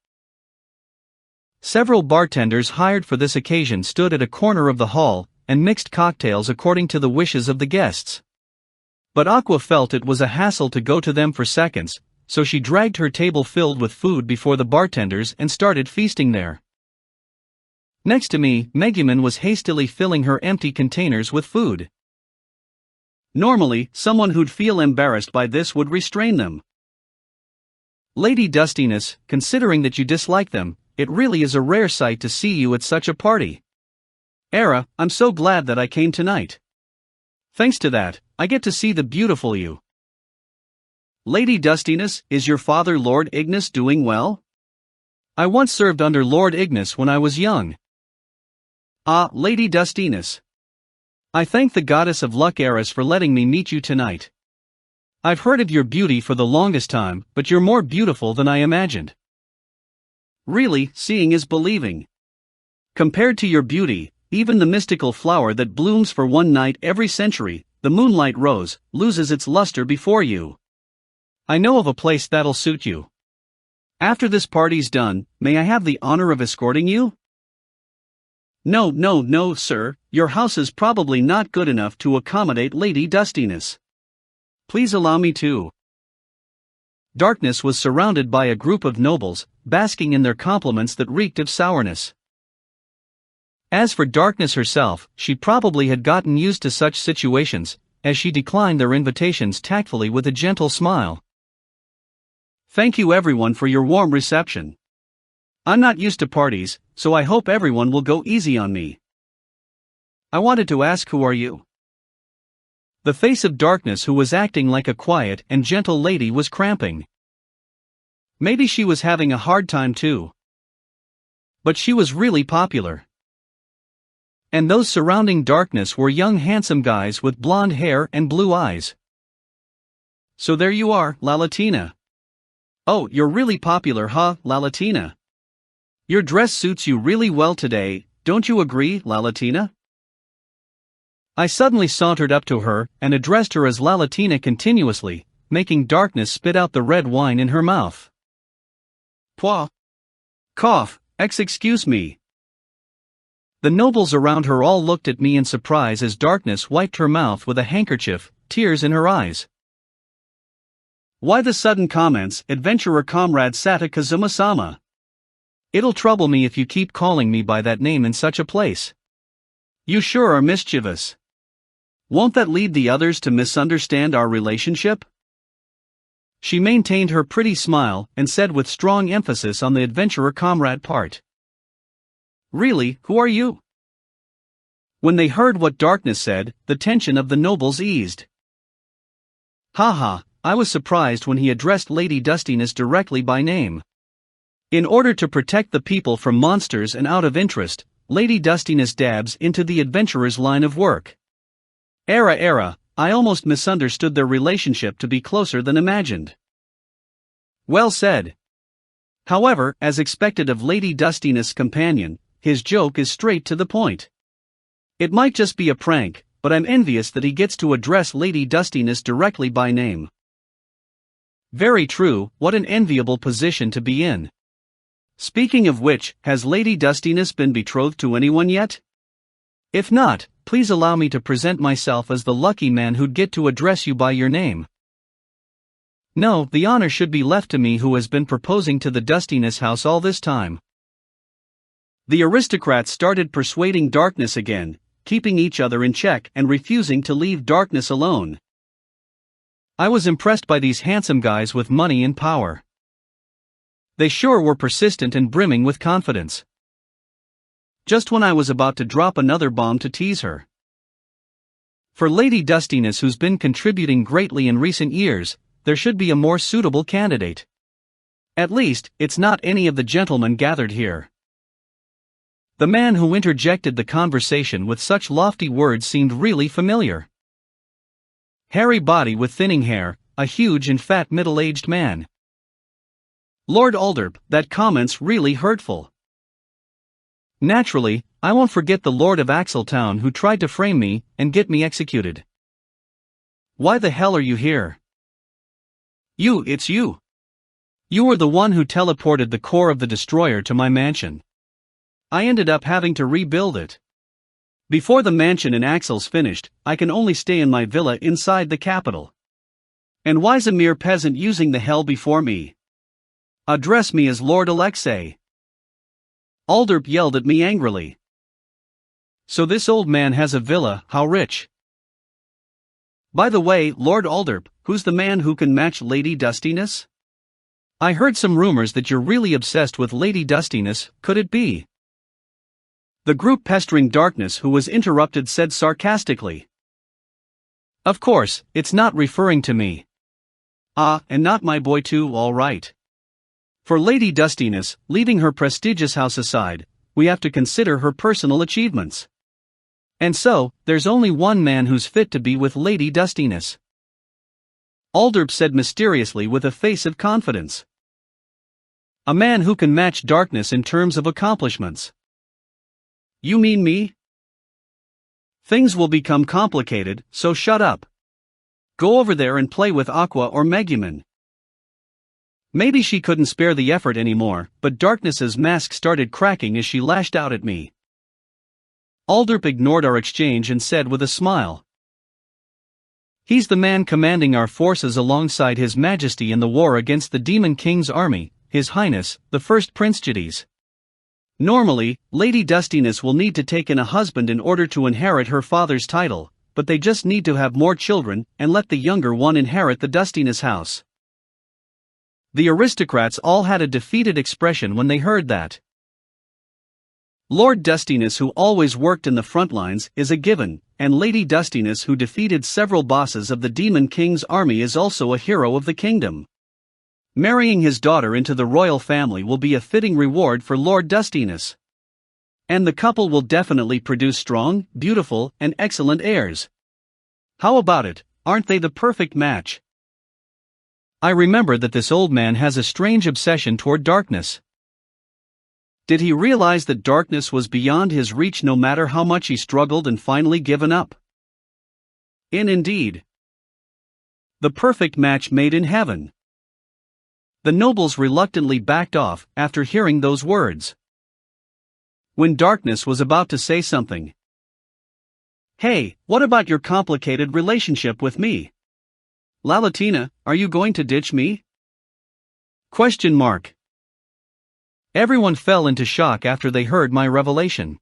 Speaker 1: Several bartenders hired for this occasion stood at a corner of the hall and mixed cocktails according to the wishes of the guests. But Aqua felt it was a hassle to go to them for seconds, so she dragged her table filled with food before the bartenders and started feasting there. Next to me, Megumin was hastily filling her empty containers with food. Normally, someone who'd feel embarrassed by this would restrain them. Lady Dustiness, considering that you dislike them, it really is a rare sight to see you at such a party. Era, I'm so glad that I came tonight. Thanks to that, I get to see the beautiful you. Lady Dustiness, is your father Lord Ignis doing well? I once served under Lord Ignis when I was young. Ah, Lady Dustiness. I thank the goddess of luck Eris for letting me meet you tonight. I've heard of your beauty for the longest time, but you're more beautiful than I imagined. Really, seeing is believing. Compared to your beauty, even the mystical flower that blooms for one night every century, the moonlight rose, loses its luster before you. I know of a place that'll suit you. After this party's done, may I have the honor of escorting you? No, sir, your house is probably not good enough to accommodate Lady Dustiness. Please allow me to. Darkness was surrounded by a group of nobles, basking in their compliments that reeked of sourness. As for Darkness herself, she probably had gotten used to such situations, as she declined their invitations tactfully with a gentle smile. Thank you everyone for your warm reception. I'm not used to parties, so I hope everyone will go easy on me. I wanted to ask, who are you? The face of Darkness, who was acting like a quiet and gentle lady, was cramping. Maybe she was having a hard time too. But she was really popular. And those surrounding Darkness were young handsome guys with blonde hair and blue eyes. So there you are, Lalatina. Oh, you're really popular, huh, Lalatina? Your dress suits you really well today, don't you agree, Lalatina? I suddenly sauntered up to her and addressed her as Lalatina continuously, making Darkness spit out the red wine in her mouth. Pwah! Cough, excuse me. The nobles around her all looked at me in surprise as Darkness wiped her mouth with a handkerchief, tears in her eyes. Why the sudden comments, adventurer comrade Sata Kazuma-sama? It'll trouble me if you keep calling me by that name in such a place. You sure are mischievous. Won't that lead the others to misunderstand our relationship? She maintained her pretty smile and said with strong emphasis on the adventurer comrade part. Really, who are you? When they heard what Darkness said, the tension of the nobles eased. Haha, I was surprised when he addressed Lady Dustiness directly by name. In order to protect the people from monsters and out of interest, Lady Dustiness dabs into the adventurer's line of work. Era, I almost misunderstood their relationship to be closer than imagined. Well said. However, as expected of Lady Dustiness' companion, his joke is straight to the point. It might just be a prank, but I'm envious that he gets to address Lady Dustiness directly by name. Very true, what an enviable position to be in. Speaking of which, has Lady Dustiness been betrothed to anyone yet? If not, please allow me to present myself as the lucky man who'd get to address you by your name. No, the honor should be left to me who has been proposing to the Dustiness house all this time. The aristocrats started persuading Darkness again, keeping each other in check and refusing to leave Darkness alone. I was impressed by these handsome guys with money and power. They sure were persistent and brimming with confidence. Just when I was about to drop another bomb to tease her. For Lady Dustiness, who's been contributing greatly in recent years, there should be a more suitable candidate. At least, it's not any of the gentlemen gathered here. The man who interjected the conversation with such lofty words seemed really familiar. Hairy body with thinning hair, a huge and fat middle-aged man. Lord Alderp, that comment's really hurtful. Naturally, I won't forget the Lord of Axeltown who tried to frame me and get me executed. Why the hell are you here? It's you. You were the one who teleported the core of the destroyer to my mansion. I ended up having to rebuild it. Before the mansion in Axel's finished, I can only stay in my villa inside the capital. And why's a mere peasant using the hell before me? Address me as Lord Alexei. Alderp yelled at me angrily. So this old man has a villa, how rich? By the way, Lord Alderp, who's the man who can match Lady Dustiness? I heard some rumors that you're really obsessed with Lady Dustiness, could it be? The group pestering Darkness, who was interrupted, said sarcastically. Of course, it's not referring to me. Ah, and not my boy too, all right. For Lady Dustiness, leaving her prestigious house aside, we have to consider her personal achievements. And so, there's only one man who's fit to be with Lady Dustiness. Alderp said mysteriously with a face of confidence. A man who can match Darkness in terms of accomplishments. You mean me? Things will become complicated, so shut up. Go over there and play with Aqua or Megumin. Maybe she couldn't spare the effort anymore, but Darkness's mask started cracking as she lashed out at me. Alderp ignored our exchange and said with a smile. He's the man commanding our forces alongside His Majesty in the war against the Demon King's army, His Highness, the First Prince Jadis. Normally, Lady Dustiness will need to take in a husband in order to inherit her father's title, but they just need to have more children and let the younger one inherit the Dustiness house. The aristocrats all had a defeated expression when they heard that. Lord Dustiness, who always worked in the front lines, is a given, and Lady Dustiness, who defeated several bosses of the Demon King's army, is also a hero of the kingdom. Marrying his daughter into the royal family will be a fitting reward for Lord Dustiness. And the couple will definitely produce strong, beautiful, and excellent heirs. How about it, aren't they the perfect match? I remember that this old man has a strange obsession toward Darkness. Did he realize that Darkness was beyond his reach no matter how much he struggled and finally given up? Indeed. The perfect match made in heaven. The nobles reluctantly backed off after hearing those words. When Darkness was about to say something. Hey, what about your complicated relationship with me? Lalatina, are you going to ditch me? Question mark. Everyone fell into shock after they heard my revelation.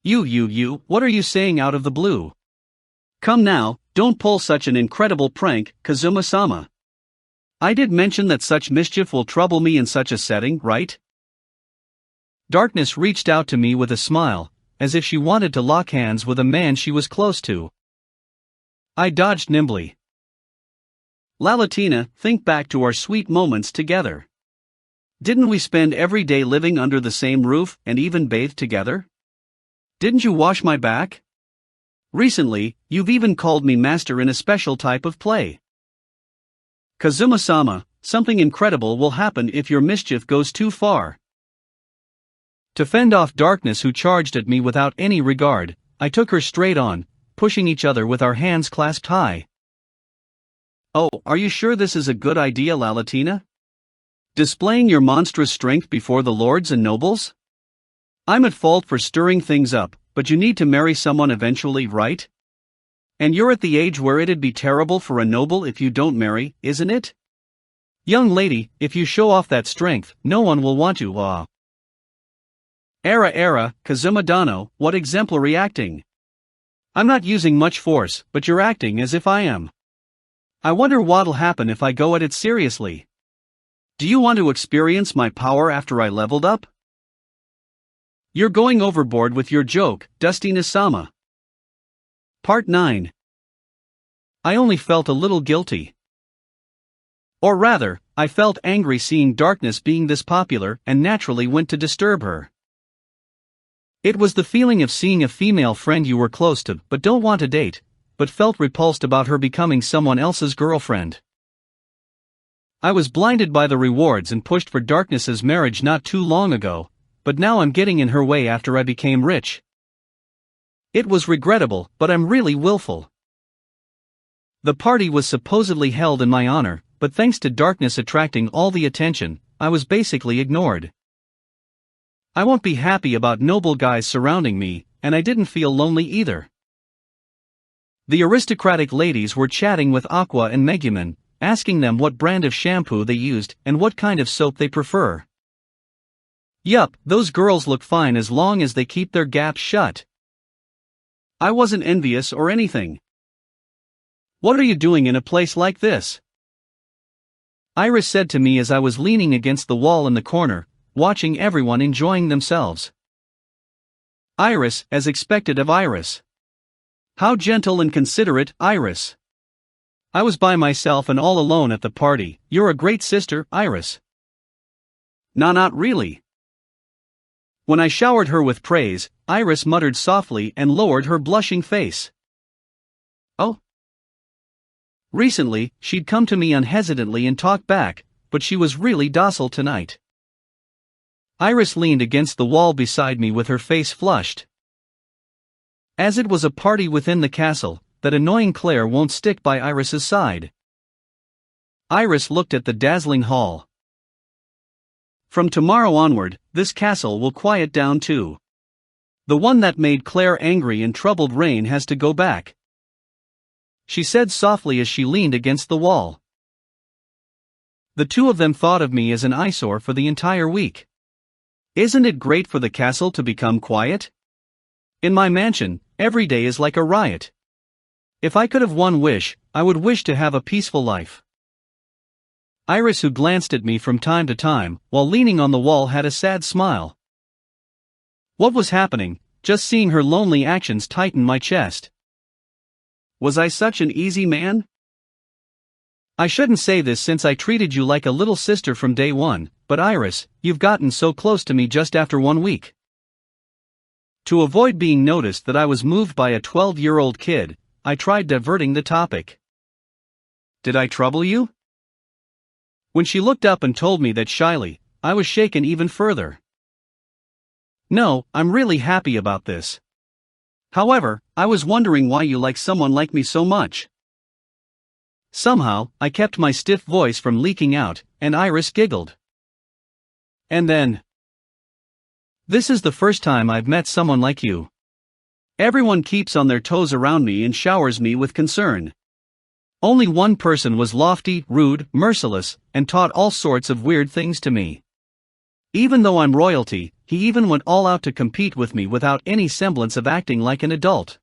Speaker 1: What are you saying out of the blue? Come now, don't pull such an incredible prank, Kazuma-sama. I did mention that such mischief will trouble me in such a setting, right? Darkness reached out to me with a smile, as if she wanted to lock hands with a man she was close to. I dodged nimbly. Lalatina, think back to our sweet moments together. Didn't we spend every day living under the same roof and even bathe together? Didn't you wash my back? Recently, you've even called me master in a special type of play. Kazuma-sama, something incredible will happen if your mischief goes too far. To fend off darkness who charged at me without any regard, I took her straight on, pushing each other with our hands clasped high. Oh, are you sure this is a good idea, Lalatina? Displaying your monstrous strength before the lords and nobles? I'm at fault for stirring things up, but you need to marry someone eventually, right? And you're at the age where it'd be terrible for a noble if you don't marry, isn't it? Young lady, if you show off that strength, no one will want you, Kazuma Dano, what exemplary acting. I'm not using much force, but you're acting as if I am. I wonder what'll happen if I go at it seriously. Do you want to experience my power after I leveled up? You're going overboard with your joke, Onii-sama. Part 9. I only felt a little guilty. Or rather, I felt angry seeing darkness being this popular and naturally went to disturb her. It was the feeling of seeing a female friend you were close to but don't want to date, but felt repulsed about her becoming someone else's girlfriend. I was blinded by the rewards and pushed for darkness's marriage not too long ago, but now I'm getting in her way after I became rich. It was regrettable, but I'm really willful. The party was supposedly held in my honor, but thanks to darkness attracting all the attention, I was basically ignored. I won't be happy about noble guys surrounding me, and I didn't feel lonely either. The aristocratic ladies were chatting with Aqua and Megumin, asking them what brand of shampoo they used and what kind of soap they prefer. Yup, those girls look fine as long as they keep their gaps shut. I wasn't envious or anything. What are you doing in a place like this? Iris said to me as I was leaning against the wall in the corner, watching everyone enjoying themselves. Iris, as expected of Iris. How gentle and considerate, Iris. I was by myself and all alone at the party. You're a great sister, Iris. Nah, not really. When I showered her with praise, Iris muttered softly and lowered her blushing face. Oh. Recently, she'd come to me unhesitantly and talk back, but she was really docile tonight. Iris leaned against the wall beside me with her face flushed. As it was a party within the castle, that annoying Claire won't stick by Iris's side. Iris looked at the dazzling hall. From tomorrow onward, this castle will quiet down too. The one that made Claire angry and troubled Rain has to go back, she said softly as she leaned against the wall. The two of them thought of me as an eyesore for the entire week. Isn't it great for the castle to become quiet? In my mansion, every day is like a riot. If I could have one wish, I would wish to have a peaceful life. Iris, who glanced at me from time to time, while leaning on the wall, had a sad smile. What was happening? Just seeing her lonely actions tightened my chest. Was I such an easy man? I shouldn't say this since I treated you like a little sister from day one, but Iris, you've gotten so close to me just after 1 week. To avoid being noticed that I was moved by a 12-year-old kid, I tried diverting the topic. Did I trouble you? When she looked up and told me that shyly, I was shaken even further. No, I'm really happy about this. However, I was wondering why you like someone like me so much. Somehow, I kept my stiff voice from leaking out, and Iris giggled. And then, this is the first time I've met someone like you. Everyone keeps on their toes around me and showers me with concern. Only one person was lofty, rude, merciless, and taught all sorts of weird things to me. Even though I'm royalty, he even went all out to compete with me without any semblance of acting like an adult.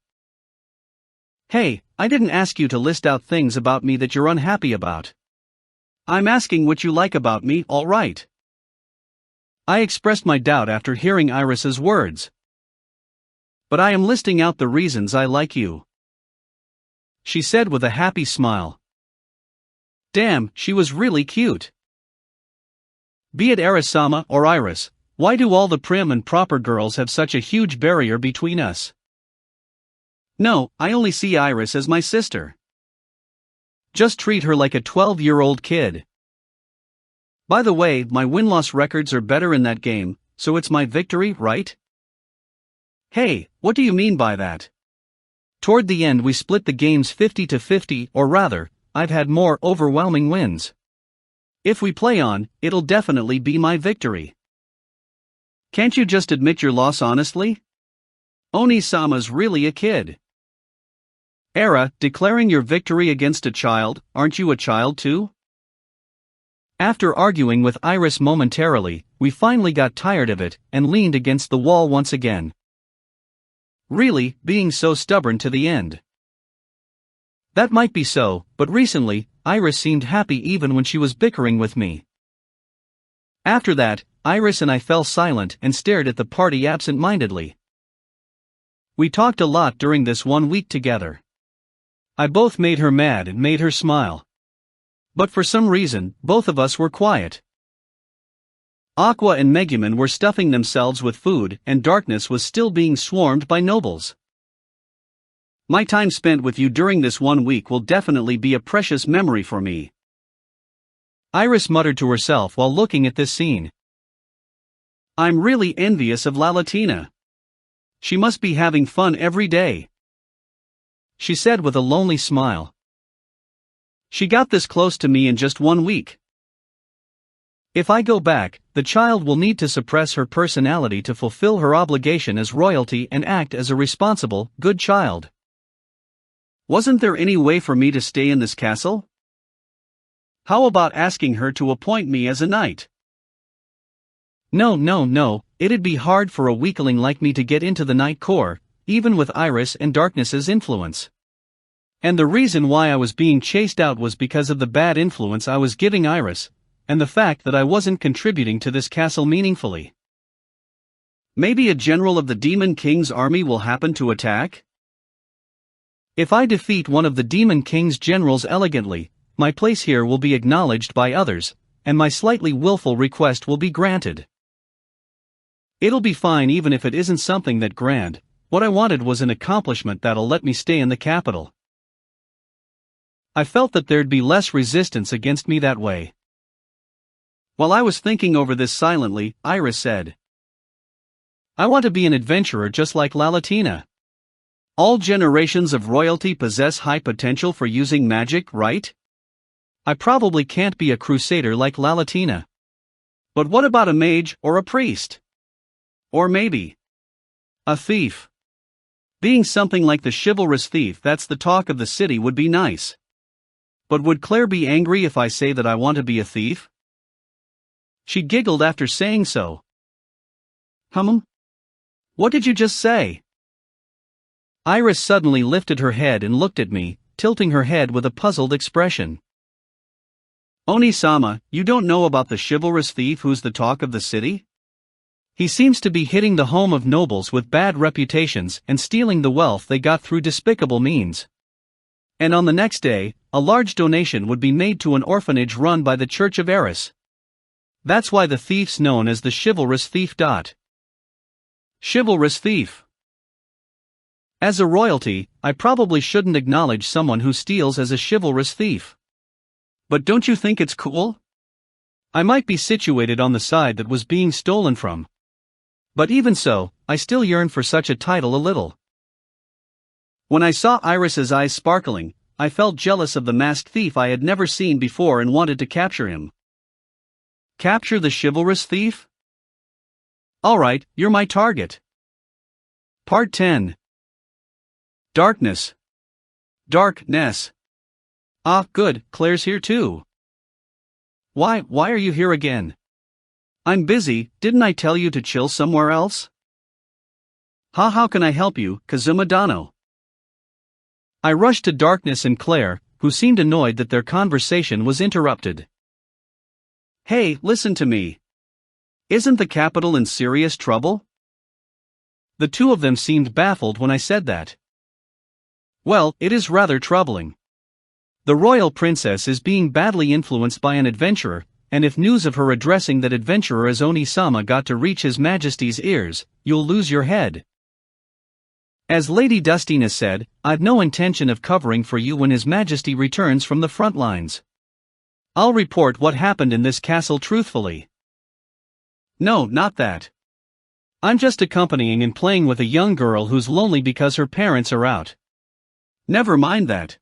Speaker 1: Hey, I didn't ask you to list out things about me that you're unhappy about. I'm asking what you like about me, all right? I expressed my doubt after hearing Iris's words. But I am listing out the reasons I like you, she said with a happy smile. Damn, she was really cute. Be it Onii-sama or Iris, why do all the prim and proper girls have such a huge barrier between us? No, I only see Iris as my sister. Just treat her like a 12-year-old kid. By the way, my win-loss records are better in that game, so it's my victory, right? Hey, what do you mean by that? Toward the end we split the games 50-50, or rather, I've had more overwhelming wins. If we play on, it'll definitely be my victory. Can't you just admit your loss honestly? Onii-sama's really a kid. Era, declaring your victory against a child, aren't you a child too? After arguing with Iris momentarily, we finally got tired of it and leaned against the wall once again. Really, being so stubborn to the end. That might be so, but recently, Iris seemed happy even when she was bickering with me. After that, Iris and I fell silent and stared at the party absent-mindedly. We talked a lot during this 1 week together. I both made her mad and made her smile. But for some reason, both of us were quiet. Aqua and Megumin were stuffing themselves with food, and Darkness was still being swarmed by nobles. My time spent with you during this 1 week will definitely be a precious memory for me. Iris muttered to herself while looking at this scene. I'm really envious of Lalatina. She must be having fun every day, she said with a lonely smile. She got this close to me in just 1 week. If I go back, the child will need to suppress her personality to fulfill her obligation as royalty and act as a responsible, good child. Wasn't there any way for me to stay in this castle? How about asking her to appoint me as a knight? No, it'd be hard for a weakling like me to get into the Knight Corps, even with Iris and Darkness's influence. And the reason why I was being chased out was because of the bad influence I was giving Iris, and the fact that I wasn't contributing to this castle meaningfully. Maybe a general of the Demon King's army will happen to attack? If I defeat one of the Demon King's generals elegantly, my place here will be acknowledged by others, and my slightly willful request will be granted. It'll be fine even if it isn't something that grand. What I wanted was an accomplishment that'll let me stay in the capital. I felt that there'd be less resistance against me that way. While I was thinking over this silently, Iris said, I want to be an adventurer just like Lalatina. All generations of royalty possess high potential for using magic, right? I probably can't be a crusader like Lalatina. But what about a mage or a priest? Or maybe a thief. Being something like the chivalrous thief that's the talk of the city would be nice. But would Claire be angry if I say that I want to be a thief? She giggled after saying so. What did you just say? Iris suddenly lifted her head and looked at me, tilting her head with a puzzled expression. Onii-sama, you don't know about the chivalrous thief who's the talk of the city? He seems to be hitting the home of nobles with bad reputations and stealing the wealth they got through despicable means. And on the next day, a large donation would be made to an orphanage run by the Church of Eris. That's why the thief's known as the chivalrous thief. Chivalrous thief. As a royalty, I probably shouldn't acknowledge someone who steals as a chivalrous thief. But don't you think it's cool? I might be situated on the side that was being stolen from. But even so, I still yearn for such a title a little. When I saw Iris's eyes sparkling, I felt jealous of the masked thief I had never seen before and wanted to capture him. Capture the chivalrous thief? Alright, you're my target. Part 10. Darkness. Darkness. Ah, good, Claire's here too. Why are you here again? I'm busy, didn't I tell you to chill somewhere else? How can I help you, Kazuma-dano? I rushed to Darkness and Claire, who seemed annoyed that their conversation was interrupted. Hey, listen to me. Isn't the capital in serious trouble? The two of them seemed baffled when I said that. Well, it is rather troubling. The royal princess is being badly influenced by an adventurer, and if news of her addressing that adventurer as Onii-sama got to reach His Majesty's ears, you'll lose your head. As Lady Dustina said, I've no intention of covering for you when His Majesty returns from the front lines. I'll report what happened in this castle truthfully. No, not that. I'm just accompanying and playing with a young girl who's lonely because her parents are out. Never mind that.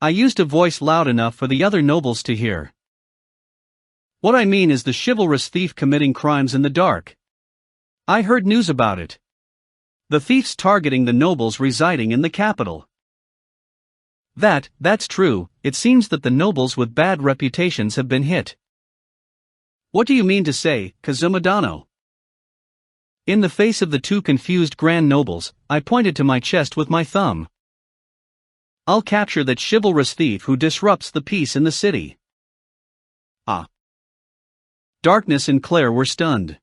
Speaker 1: I used a voice loud enough for the other nobles to hear. What I mean is the chivalrous thief committing crimes in the dark. I heard news about it. The thief's targeting the nobles residing in the capital. That's true. It seems that the nobles with bad reputations have been hit. What do you mean to say, Kazuma-dano? In the face of the two confused grand nobles, I pointed to my chest with my thumb. I'll capture that chivalrous thief who disrupts the peace in the city. Ah. Darkness and Claire were stunned.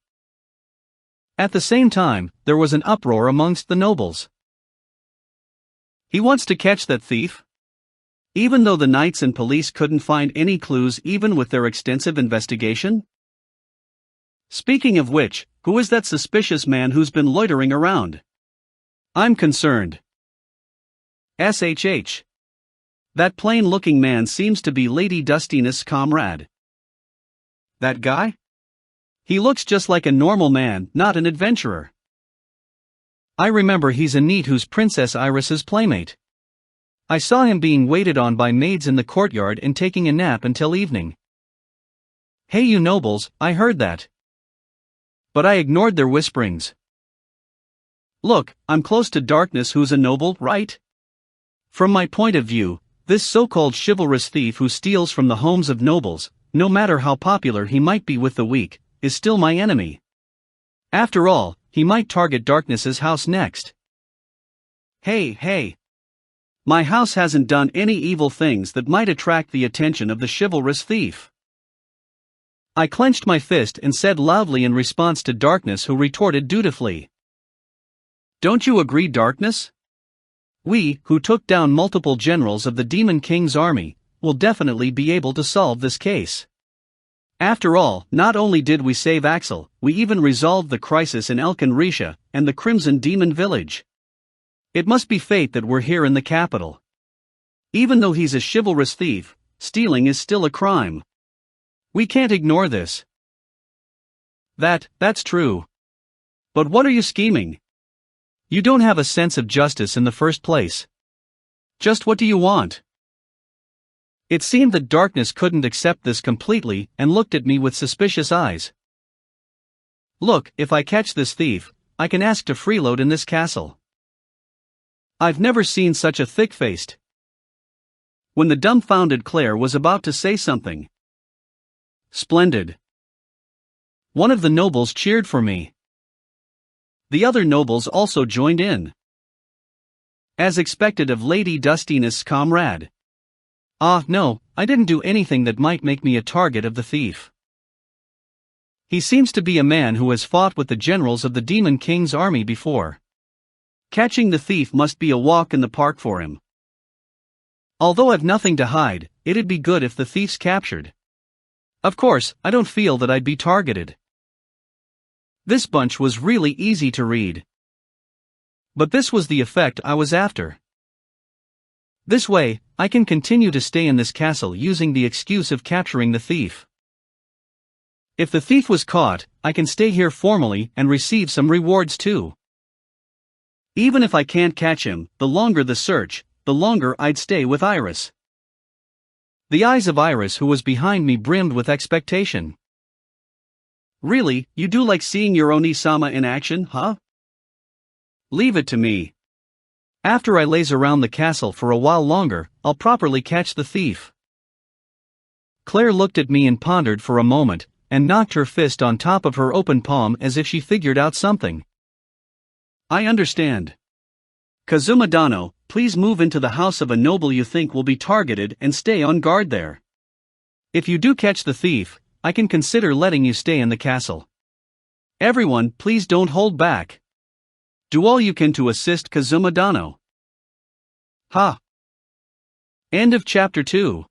Speaker 1: At the same time, there was an uproar amongst the nobles. He wants to catch that thief? Even though the knights and police couldn't find any clues even with their extensive investigation? Speaking of which, who is that suspicious man who's been loitering around? I'm concerned. SHH. That plain-looking man seems to be Lady Dustiness' comrade. That guy? He looks just like a normal man, not an adventurer. I remember he's a NEET who's Princess Iris's playmate. I saw him being waited on by maids in the courtyard and taking a nap until evening. Hey you nobles, I heard that. But I ignored their whisperings. Look, I'm close to Darkness who's a noble, right? From my point of view, this so-called chivalrous thief who steals from the homes of nobles, no matter how popular he might be with the weak, is still my enemy. After all, he might target Darkness's house next. Hey. My house hasn't done any evil things that might attract the attention of the chivalrous thief. I clenched my fist and said loudly in response to Darkness, who retorted dutifully. Don't you agree, Darkness? We, who took down multiple generals of the Demon King's army, will definitely be able to solve this case. After all, not only did we save Axel, we even resolved the crisis in Elkin Risha and the Crimson Demon Village. It must be fate that we're here in the capital. Even though he's a chivalrous thief, stealing is still a crime. We can't ignore this. That's true. But what are you scheming? You don't have a sense of justice in the first place. Just what do you want? It seemed that Darkness couldn't accept this completely and looked at me with suspicious eyes. Look, if I catch this thief, I can ask to freeload in this castle. I've never seen such a thick-faced. When the dumbfounded Claire was about to say something. Splendid. One of the nobles cheered for me. The other nobles also joined in. As expected of Lady Dustiness' comrade. No, I didn't do anything that might make me a target of the thief. He seems to be a man who has fought with the generals of the Demon King's army before. Catching the thief must be a walk in the park for him. Although I've nothing to hide, it'd be good if the thief's captured. Of course, I don't feel that I'd be targeted. This bunch was really easy to read. But this was the effect I was after. This way, I can continue to stay in this castle using the excuse of capturing the thief. If the thief was caught, I can stay here formally and receive some rewards too. Even if I can't catch him, the longer the search, the longer I'd stay with Iris. The eyes of Iris, who was behind me, brimmed with expectation. Really, you do like seeing your Onii-sama in action, huh? Leave it to me. After I laze around the castle for a while longer, I'll properly catch the thief. Claire looked at me and pondered for a moment, and knocked her fist on top of her open palm as if she figured out something. I understand. Kazuma-dano, please move into the house of a noble you think will be targeted and stay on guard there. If you do catch the thief, I can consider letting you stay in the castle. Everyone, please don't hold back. Do all you can to assist Kazuma-dano. Ha! End of chapter 2.